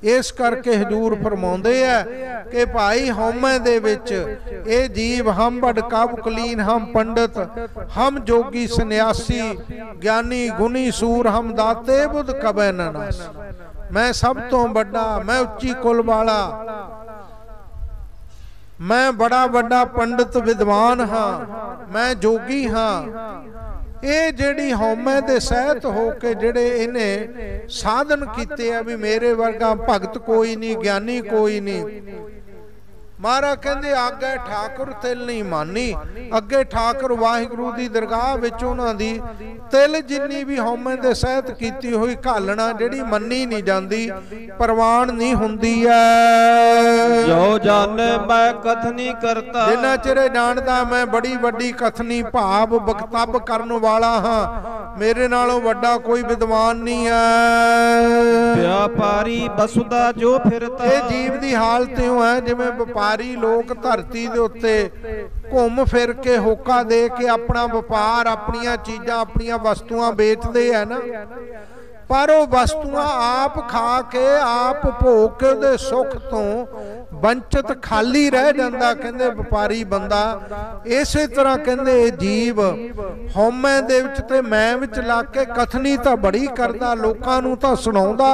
ਇਸ ਕਰਕੇ ਹਜੂਰ ਫਰਮਾਉਂਦੇ ਆ ਕਿ ਭਾਈ ਹਉਮੈ ਦੇ ਵਿੱਚ ਇਹ ਜੀਵ ਹਮ ਬੜ ਕਬ ਕੁਲੀਨ, ਹਮ ਪੰਡਤ, ਹਮ ਜੋਗੀ ਸੰਨਿਆਸੀ, ਗਿਆਨੀ ਗੁਣੀ ਸੂਰ, ਹਮ ਦਾਤੇ ਬੁੱਧ ਕਬੈ ਨ ਨਾਸ। मैं सब तो बड़ा, मैं उच्ची कुल वाला, मैं बड़ा बड़ा पंडित विद्वान हाँ, मैं जोगी हाँ। ये जेड़ी हौमै दे सहित हो के जेड़े इन्हें साधन कीते आ भी मेरे वर्गा भगत कोई नहीं, ज्ञानी कोई नहीं। महाराज कहते आगे ठाकुर तिल नहीं मानी। अगे ठाकुर वाहिगुरु की दरगाह विच उन्हां दी तिल जिन्नी भी हौमै दे सहित कीती हुई घालना जिहड़ी मन्नी नहीं जाती, प्रवान नहीं हुंदी है। जो जाने मैं कथनी करता, जिन्ना चिरे जानदा मैं बड़ी वड्डी कथनी भाव वक्तव्य करन वाला हाँ, मेरे नालों वड्डा कोई विद्वान नहीं है। व्यापारी बसुदा जो फिरता, ये जीव की हालत यूं है जिवें व्यापारी लोग धरती दे उत्ते घूम फिर के होका दे के अपना व्यापार, अपनियां चीजां, अपनियां वस्तुआं बेचते है ना, पर वो वस्तुआं आप खा के, आप भोग के उहदे सुख तो वंचित खाली रह जाता। कहंदे व्यापारी बंदा इसे तरह कहंदे जीव हौमै दे विच ते मैं विच लग के कथनी तां बड़ी करदा, लोकां नूं तां सुणाउंदा,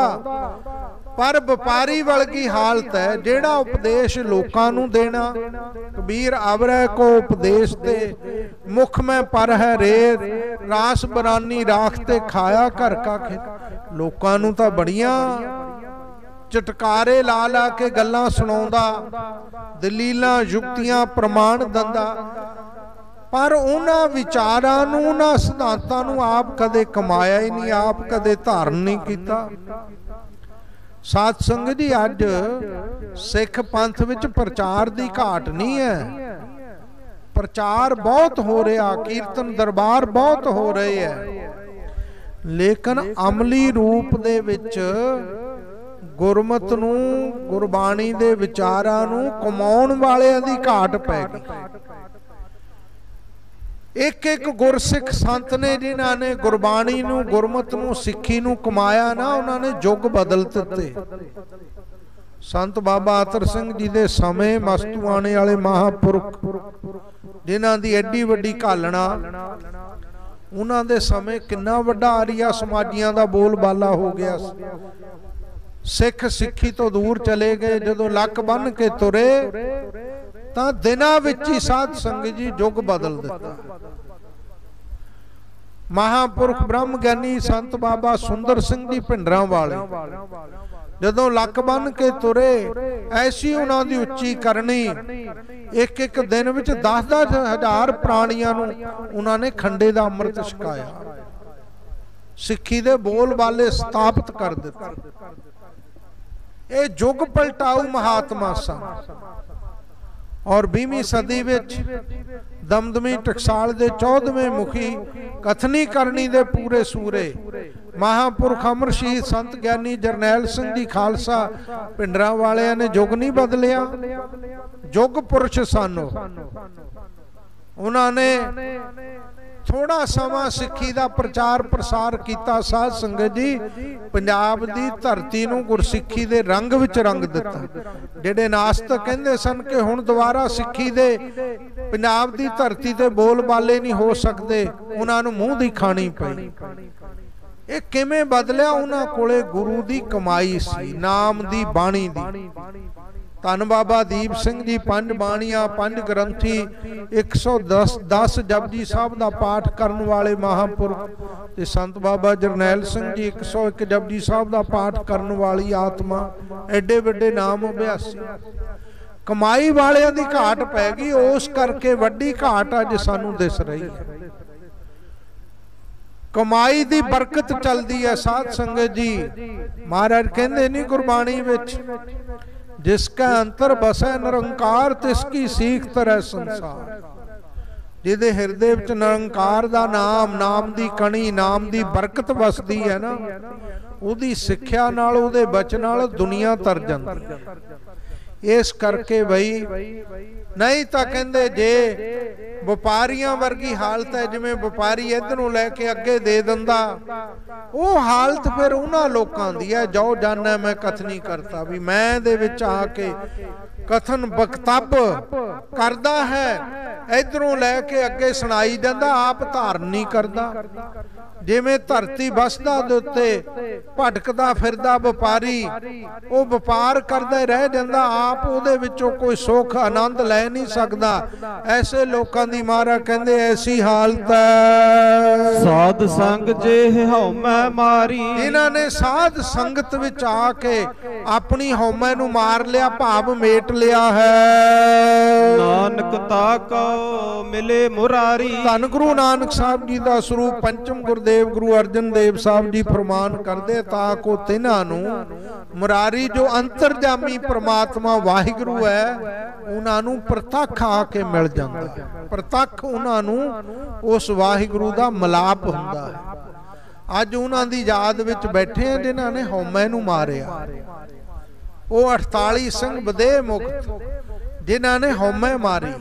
पर व्यापारी वर्गी हालत है जेड़ा उपदेश लोकां नूं देना। कबीर आवरै को उपदेश दे, मुख में पर है रेत, रास बरानी राखते खाया घर का खेत। लोकां नूं तां बड़ियां चटकारे ला ला के गल्लां सुणाउंदा, दलीलां युक्तियां प्रमाण दंदा, पर उन्हां विचारां नूं, उन्हां सिद्धांतां नूं आप कदे कमाया ही नहीं, आप कदे धारण नहीं कीता। साध संगत जी अज सिख पंथ विच प्रचार की घाट नहीं है, प्रचार बहुत हो रहा, कीर्तन दरबार बहुत हो रहे हैं, लेकिन अमली रूप दे विच गुरमत नूं, गुरबाणी दे विचारां नूं कमाउण वालियां दी घाट पै गई। एक एक गुरसिख संत ने जिन्हां ने गुरबाणी नूं, गुरमत नूं, सिक्खी नूं कमाया ना, उन्होंने युग बदल दिते। संत बाबा अतर सिंह जी दे समय मस्तूआणे वाले महापुरख जिन्हां दी एडी वड्डी घालना, उन्हां दे समय किन्ना वड्डा आरिया समाजियां दा बोल बाला हो गया। सिख सिक्खी तो दूर चले गए, जदों लक बन के तुरे तां दिनां विच ही साध संगत जी युग बदल दिता। महापुरख ब्रह्म ज्ञानी संत बाबा सुंदर सिंह जी भिंडरां वाले जदों लक बन के तुरे, ऐसी उन्हां दी उच्ची करनी, एक एक दिन विच 10-10 हज़ार प्राणियां नूं उन्हां ने खंडे दा अमृत छकाया, सिक्खी दे बोल बाले स्थापित कर दिते। ये युग पलटाऊ महात्मा सन। और 20वीं सदी विच दमदमी टकसाल दे 14वें मुखी कथनी करनी दे पूरे सूरे महापुरख अमर शहीद संत ज्ञानी जरनैल सिंह जी खालसा भिंडरां वालियां ने युग नहीं बदलिया, युग पुरुष सन। उन्होंने थोड़ा समा सिक्खी का प्रचार प्रसार किया। साध संगत जी पंजाब की धरती नूं गुरसिक्खी दे रंग विच रंग दिता। जिहड़े नास्तिक कहंदे सन कि हुण दोबारा सिक्खी दे पंजाब की धरती ते बोल बाले नहीं हो सकते, उन्हां नूं मूँह दी खानी पई। ये किवें बदलिया? उन्हां कोले गुरु दी कमाई सी, नाम दी बाणी दी। ਧੰਨ ਬਾਬਾ ਦੀਪ ਸਿੰਘ ਜੀ 5 ਬਾਣੀਆਂ 5 ਗ੍ਰੰਥੀ 110 ਜਪਜੀ ਸਾਹਿਬ ਦਾ ਪਾਠ ਕਰਨ ਵਾਲੇ ਮਹਾਂਪੁਰਖ ਤੇ ਸੰਤ ਬਾਬਾ ਜਰਨੈਲ ਸਿੰਘ ਜੀ 101 ਜਪਜੀ ਸਾਹਿਬ ਦਾ ਪਾਠ ਕਰਨ ਵਾਲੀ ਆਤਮਾ, ਐਡੇ ਵੱਡੇ ਨਾਮ ਅਭਿਆਸੀ। ਕਮਾਈ ਵਾਲਿਆਂ ਦੀ ਘਾਟ ਪੈ ਗਈ, ਉਸ ਕਰਕੇ ਵੱਡੀ ਘਾਟ ਅੱਜ ਸਾਨੂੰ ਦਿਸ ਰਹੀ ਹੈ। ਕਮਾਈ ਦੀ ਬਰਕਤ ਚਲਦੀ ਹੈ ਸਾਧ ਸੰਗਤ ਜੀ। ਮਹਾਰਾਜ ਕਹਿੰਦੇ ਨਹੀਂ ਗੁਰਬਾਣੀ ਵਿੱਚ, ਜਿਸ ਕਾ ਅੰਤਰ ਬਸੈ ਨਿਰੰਕਾਰ ਤਿਸ ਕੀ ਸੀਖ ਤਰੈ ਸੰਸਾਰ। ਜਿਹਦੇ ਹਿਰਦੇ ਵਿੱਚ ਨਿਰੰਕਾਰ ਦਾ ਨਾਮ, ਨਾਮ ਦੀ ਕਣੀ, ਨਾਮ ਦੀ ਬਰਕਤ ਵਸਦੀ ਹੈ ਨਾ, ਉਹਦੀ ਸਿੱਖਿਆ ਨਾਲ, ਉਹਦੇ ਬਚਨ ਨਾਲ ਦੁਨੀਆ ਤਰ ਜਾਂਦੀ। ਇਸ ਕਰਕੇ ਬਈ ਨਹੀਂ ਤਾਂ ਕਹਿੰਦੇ ਜੇ ਵਪਾਰੀਆਂ ਵਰਗੀ ਹਾਲਤ ਹੈ, ਜਿਵੇਂ ਵਪਾਰੀ ਇੱਧਰੋਂ ਲੈ ਕੇ ਅੱਗੇ ਦੇ ਦਿੰਦਾ, ਉਹ ਹਾਲਤ ਫਿਰ ਉਹਨਾਂ ਲੋਕਾਂ ਦੀ ਹੈ ਜੋ ਜਾਣੈ ਮੈਂ ਕਥਨੀ ਕਰਤਾ। ਵੀ ਮੈਂ ਦੇ ਵਿੱਚ ਆ ਕੇ ਕਥਨ ਬਖਤਬ ਕਰਦਾ ਹੈ, ਇੱਧਰੋਂ ਲੈ ਕੇ ਅੱਗੇ ਸੁਣਾਈ ਜਾਂਦਾ, ਆਪ ਧਾਰਨ ਨਹੀਂ ਕਰਦਾ। ਜਿਵੇਂ ਧਰਤੀ ਬਸਦਾ ਦੇ ਉੱਤੇ ਭਟਕਦਾ ਫਿਰਦਾ ਵਪਾਰੀ, ਉਹ ਵਪਾਰ ਕਰਦਾ ਰਹਿ ਜਾਂਦਾ, ਆਪ ਉਹਦੇ ਵਿੱਚੋਂ ਕੋਈ ਸੁੱਖ ਆਨੰਦ ਲੈ ਨਹੀਂ ਸਕਦਾ। ਐਸੇ ਲੋਕਾਂ ਦੀ ਮਹਾਰਾਜ ਕਹਿੰਦੇ ਐਸੀ ਹਾਲਤ ਹੈ ਸਾਧ ਸੰਗ ਜੇ ਹਉਮੈ ਮਾਰੀ। ਇਹਨਾਂ ਨੇ ਸਾਧ ਸੰਗਤ ਵਿੱਚ ਆ ਕੇ ਆਪਣੀ ਹਉਮੈ ਨੂੰ ਮਾਰ ਲਿਆ, ਭਾਵ ਮੇਟ ਲਿਆ ਹੈ। ਨਾਨਕ ਤਾ ਕਉ ਮਿਲੇ ਮੁਰਾਰੀ। ਧੰਨ ਗੁਰੂ ਨਾਨਕ ਸਾਹਿਬ ਜੀ ਦਾ ਸਰੂਪ ਪੰਚਮ ਗੁਰਦੇਵ ਗੁਰੂ ਅਰਜਨ ਦੇਵ ਸਾਹਿਬ ਜੀ ਫਰਮਾਨ ਕਰਦੇ, ਤਾਂ ਕੋ ਤਿਨਾਂ ਨੂੰ ਮੁਰਾਰੀ ਜੋ ਅੰਤਰਜਾਮੀ ਪ੍ਰਮਾਤਮਾ ਵਾਹਿਗੁਰੂ ਹੈ, ਉਹਨਾਂ ਨੂੰ ਪ੍ਰਤੱਖ ਆ ਕੇ ਮਿਲ ਜਾਂਦਾ ਹੈ। ਪ੍ਰਤੱਖ ਉਹਨਾਂ ਨੂੰ ਉਸ ਵਾਹਿਗੁਰੂ ਦਾ ਮਿਲਾਪ ਹੁੰਦਾ ਹੈ। ਅੱਜ ਉਹਨਾਂ ਦੀ ਯਾਦ ਵਿੱਚ ਬੈਠੇ ਆ ਜਿਨ੍ਹਾਂ ਨੇ ਹਉਮੈ ਨੂੰ ਮਾਰਿਆ। ਉਹ 48 ਸਿੰਘ ਬਦੇ ਮੁਕਤ ਜਿਨ੍ਹਾਂ ਨੇ ਹਉਮੈ ਮਾਰੀ।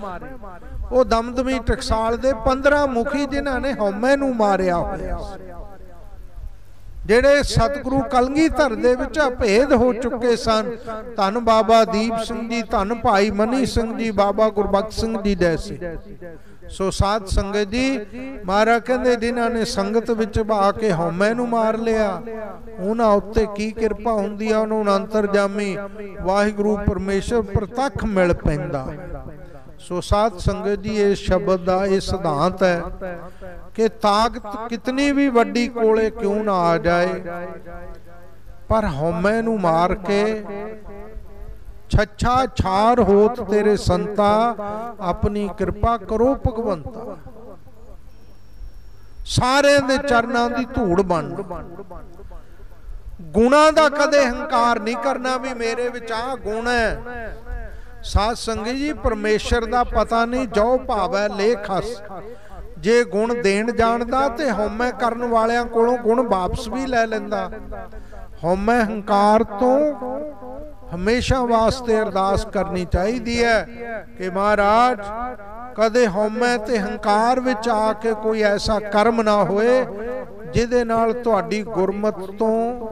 ਉਹ ਦਮਦਮੀ ਟਕਸਾਲ ਦੇ 15 ਮੁਖੀ ਜਿਨ੍ਹਾਂ ਨੇ ਹਉਮੈ ਨੂੰ ਮਾਰਿਆ ਹੋਇਆ। ਜਿਹੜੇ ਸਤਿਗੁਰੂ ਕਲਗੀਧਰ ਦੇ ਵਿੱਚ ਅਭੇਦ ਹੋ ਚੁੱਕੇ ਸਨ। ਧੰਨ ਬਾਬਾ ਦੀਪ ਸਿੰਘ ਜੀ, ਧੰਨ ਭਾਈ ਮਨੀ ਸਿੰਘ ਜੀ, ਬਾਬਾ ਗੁਰਬਖਸ਼ ਸਿੰਘ ਜੀ ਜੈਸੇ। ਸੋ ਸਾਧ ਸੰਗਤ ਜੀ, ਮਹਾਰਾਜ ਕਹਿੰਦੇ ਜਿਨ੍ਹਾਂ ਨੇ ਸੰਗਤ ਵਿੱਚ ਆ ਕੇ ਹਉਮੈ ਨੂੰ ਮਾਰ ਲਿਆ, ਉਹਨਾਂ ਉੱਤੇ ਕੀ ਕਿਰਪਾ ਹੁੰਦੀ ਆ। ਉਹਨਾਂ ਨੂੰ ਅੰਤਰਜਾਮੀ ਵਾਹਿਗੁਰੂ ਪਰਮੇਸ਼ਰ ਪ੍ਰਤੱਖ ਮਿਲ ਪੈਂਦਾ। ਸੋ ਸਾਧ ਸੰਗਤ ਜੀ, ਇਹ ਸ਼ਬਦ ਦਾ ਇਹ ਸਿਧਾਂਤ ਹੈ ਕਿ ਤਾਕਤ ਕਿਤਨੀ ਵੀ ਵੱਡੀ ਕੋਲੇ ਕਿਉਂ ਨਾ ਆ ਜਾਏ, ਪਰ ਹਉਮੈ ਨੂੰ ਮਾਰ ਕੇ ਛੱਛਾ ਛਾਰ ਹੋਤ ਤੇਰੇ ਸੰਤਾ, ਆਪਣੀ ਕਿਰਪਾ ਕਰੋ ਭਗਵੰਤਾ। ਸਾਰਿਆਂ ਦੇ ਚਰਨਾਂ ਦੀ ਧੂੜ ਬਣ। ਗੁਣਾਂ ਦਾ ਕਦੇ ਹੰਕਾਰ ਨਹੀਂ ਕਰਨਾ ਵੀ ਮੇਰੇ ਵਿੱਚ ਆ ਗੁਣ ਹੈ। ਸਾਧ ਸੰਗਤ ਜੀ, ਪਰਮੇਸ਼ਰ ਦਾ ਪਤਾ ਨਹੀਂ ਜੋ ਭਾਵੈ ਲੇਖਸ। ਜੇ ਗੁਣ ਦੇਣ ਜਾਣਦਾ ਤੇ ਹਉਮੈ ਕਰਨ ਵਾਲਿਆਂ ਕੋਲੋਂ ਗੁਣ ਵਾਪਸ ਵੀ ਲੈ ਲੈਂਦਾ। ਹਉਮੈ ਹੰਕਾਰ ਤੋਂ ਹਮੇਸ਼ਾ ਵਾਸਤੇ ਅਰਦਾਸ ਕਰਨੀ ਚਾਹੀਦੀ ਹੈ ਕਿ ਮਹਾਰਾਜ ਕਦੇ ਹਉਮੈ ਤੇ ਹੰਕਾਰ ਵਿੱਚ ਆ ਕੇ ਕੋਈ ਐਸਾ ਕਰਮ ਨਾ ਹੋਏ ਜਿਹਦੇ ਨਾਲ ਤੁਹਾਡੀ ਗੁਰਮਤ ਤੋਂ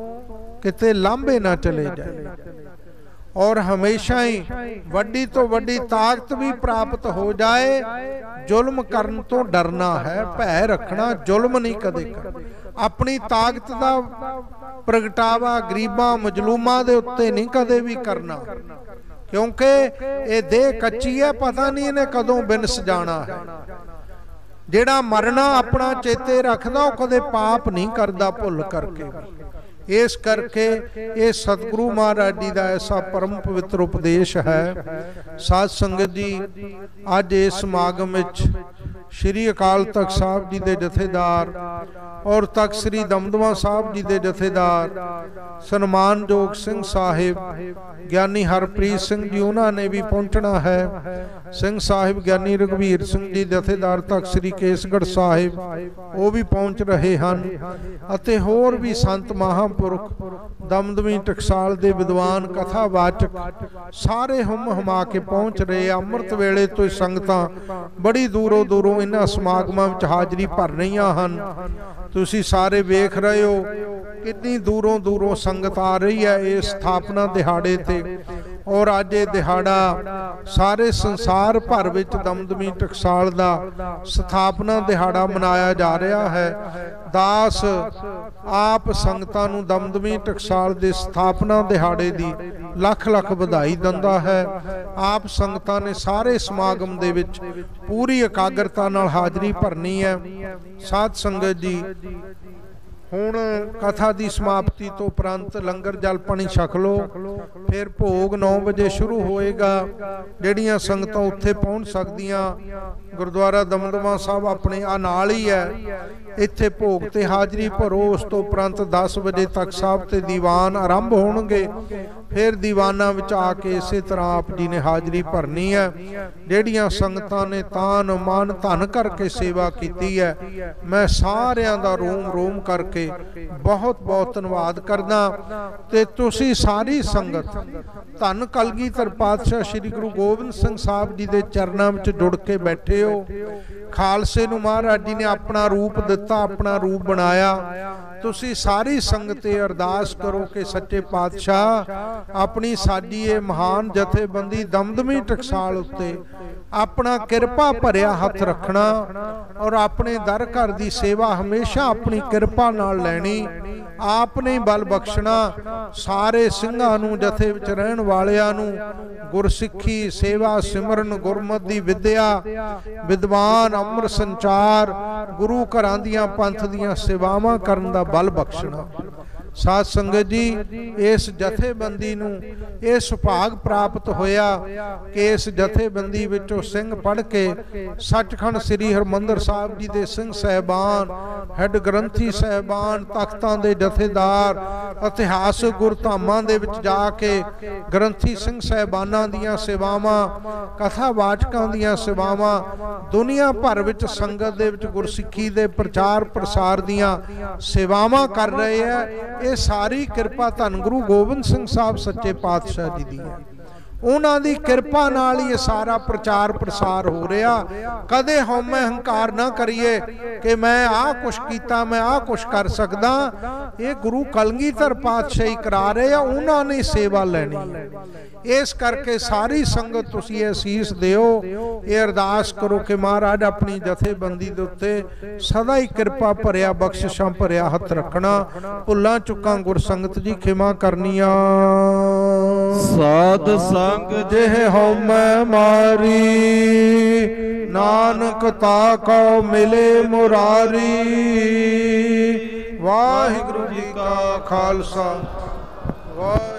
ਕਿਤੇ ਲਾਂਭੇ ਨਾ ਚਲੇ ਜਾਏ, ਔਰ ਹਮੇਸ਼ਾ ਹੀ ਵੱਡੀ ਤੋਂ ਵੱਡੀ ਤਾਕਤ ਵੀ ਪ੍ਰਾਪਤ ਹੋ ਜਾਏ। ਜ਼ੁਲਮ ਕਰਨ ਤੋਂ ਡਰਨਾ ਹੈ, ਭੈ ਰੱਖਣਾ, ਜ਼ੁਲਮ ਨਹੀਂ ਕਦੇ ਕਰਨਾ। ਆਪਣੀ ਤਾਕਤ ਦਾ ਪ੍ਰਗਟਾਵਾ ਗਰੀਬਾਂ ਮਜਲੂਮਾਂ ਦੇ ਉੱਤੇ ਨਹੀਂ ਕਦੇ ਵੀ ਕਰਨਾ, ਕਿਉਂਕਿ ਇਹ ਦੇਹ ਕੱਚੀ ਹੈ, ਪਤਾ ਨਹੀਂ ਇਹਨੇ ਕਦੋਂ ਬਿਨਸ ਜਾਣਾ ਹੈ। ਜਿਹੜਾ ਮਰਨਾ ਆਪਣਾ ਚੇਤੇ ਰੱਖਦਾ ਉਹ ਕਦੇ ਪਾਪ ਨਹੀਂ ਕਰਦਾ ਭੁੱਲ ਕਰਕੇ। ਇਸ ਕਰਕੇ ਇਹ ਸਤਿਗੁਰੂ ਮਹਾਰਾਜ ਜੀ ਦਾ ਐਸਾ ਪਰਮ ਪਵਿੱਤਰ ਉਪਦੇਸ਼ ਹੈ। ਸਾਧ ਸੰਗਤ ਜੀ, ਅੱਜ ਇਸ ਸਮਾਗਮ ਵਿੱਚ ਸ਼੍ਰੀ ਅਕਾਲ ਤਖਤ ਸਾਹਿਬ ਜੀ ਦੇ ਜਥੇਦਾਰ ਔਰ ਤਖਤ ਸ੍ਰੀ ਦਮਦਮਾ ਸਾਹਿਬ ਜੀ ਦੇ ਜਥੇਦਾਰ ਸਨਮਾਨਯੋਗ ਸਿੰਘ ਸਾਹਿਬ ਗਿਆਨੀ ਹਰਪ੍ਰੀਤ ਸਿੰਘ ਜੀ, ਉਹਨਾਂ ਨੇ ਵੀ ਪਹੁੰਚਣਾ ਹੈ। ਸਿੰਘ ਸਾਹਿਬ ਗਿਆਨੀ ਰਘਵੀਰ ਸਿੰਘ ਜੀ ਜਥੇਦਾਰ ਤਖਤ ਸ੍ਰੀ ਕੇਸਗੜ੍ਹ ਸਾਹਿਬ, ਉਹ ਵੀ ਪਹੁੰਚ ਰਹੇ ਹਨ। ਅਤੇ ਹੋਰ ਵੀ ਸੰਤ ਮਹਾਂਪੁਰਖ ਦਮਦਮੀ ਟਕਸਾਲ ਦੇ ਵਿਦਵਾਨ ਕਥਾਵਾਚਕ ਸਾਰੇ ਹਮਾ ਕੇ ਪਹੁੰਚ ਰਹੇ। ਅੰਮ੍ਰਿਤ ਵੇਲੇ ਤੋਂ ਹੀ ਸੰਗਤਾਂ ਬੜੀ ਦੂਰੋਂ ਦੂਰੋਂ ਇਹਨਾਂ ਸਮਾਗਮਾਂ ਵਿੱਚ ਹਾਜ਼ਰੀ ਭਰ ਰਹੀਆਂ ਹਨ। ਤੁਸੀਂ ਸਾਰੇ ਵੇਖ ਰਹੇ ਹੋ ਕਿੰਨੀ ਦੂਰੋਂ ਦੂਰੋਂ ਸੰਗਤ ਆ ਰਹੀ ਹੈ ਇਸ ਸਥਾਪਨਾ ਦਿਹਾੜੇ ਤੇ। और अज ये दिहाड़ा सारे संसार भर विच दमदमी टकसाल दा स्थापना दिहाड़ा मनाया जा रहा है। दास आप संगतां नूं दमदमी टकसाल दे स्थापना दिहाड़े दी लख लख बधाई दिंदा है। आप संगतां ने सारे समागम दे विच पूरी एकाग्रता नाल हाजरी भरनी है। साध संगत जी, हुण कथा की समाप्ति तो उपरंत लंगर जल पानी छक लो, फिर भोग 9 बजे शुरू होएगा। जिहड़ियां संगतां उत्थे पहुंच सकदियां, गुरुद्वारा दमदमा साहब अपने आ नाल ही है, इत्थे भोग ते हाजरी भरो। उस तो उपरंत 10 बजे तक साहब ते दीवान आरंभ होणगे। फिर दीवाना विच आके इसे तरह आप जी ने हाजरी भरनी है। जिहड़ियां संगतां ने तान मान धन करके सेवा कीती है, मैं सारियां दा रोम रोम करके बहुत बहुत धन्यवाद करदा। ते तुसी सारी संगत धन कलगीधर पातशाह श्री गुरु गोबिंद सिंह साहब जी दे चरनां विच जुड़ के बैठे हो। खालसे नूं महाराज जी ने अपना रूप दिता, अपना रूप बनाया। तुसी सारी संगत अरदास करो कि सच्चे पातशाह अपनी साडी ये महान जथेबंदी दमदमी टकसाल उत्ते अपना किरपा भरिया हथ रखना और अपने दर घर की सेवा हमेशा अपनी किरपा नाल लैनी। आपने बल बख्शना। सारे सिंघां नूं जथे विच रहण वालियां नूं गुरसिੱਖੀ सेवा सिमरन गुरमत दी विद्या विद्वान अमर संचार गुरु घरां दीआं पंथ दीआं सेवावां करन दा बल बख्शना। साध संगत जी, इस जथेबंदी नूं यह सुभाग प्राप्त होया कि इस जथेबंदी विचों सिंह पढ़ के सचखंड श्री हरमंदर साहब जी दे सिंह साहिबान, हैड ग्रंथी साहिबान, तख्तां दे जथेदार, इतिहासक गुरधामां दे विच जाके ग्रंथी सिंह साहिबानां दीआं सेवावां, कथावाचकां दीआं सेवावां, दुनिया भर विच संगत दे विच गुरसिੱਖੀ दे प्रचार प्रसार दीआं सेवावां कर रहे हैं। ये सारी किरपा धन गुरु गोबिंद सिंह साहब सच्चे पातशाह जी दी है। उन्हां दी किरपा नाल ही सारा प्रचार प्रसार हो रहा। कदे हौमे हंकार ना करिए कि मैं आ कुछ कीता, मैं आ कुछ कर सकदा। ये गुरु कलगीधर पातशाही करा रहे आ, उन्हां ने सेवा लैनी है। इस करके सारी संगत तुसीं असीस दिओ, ये अरदास करो कि महाराज अपनी जथेबंदी दे उत्ते सदा ही किरपा भरिया बख्शिशां भरिया हथ रखना। भुल्लां चुकां गुरसंगत जी खिमा करनिया। साध संग जेह हौमै मारी, नानक ताको मिले मुरारी। वाहिगुरु जी का खालसा, वाहिगुरु।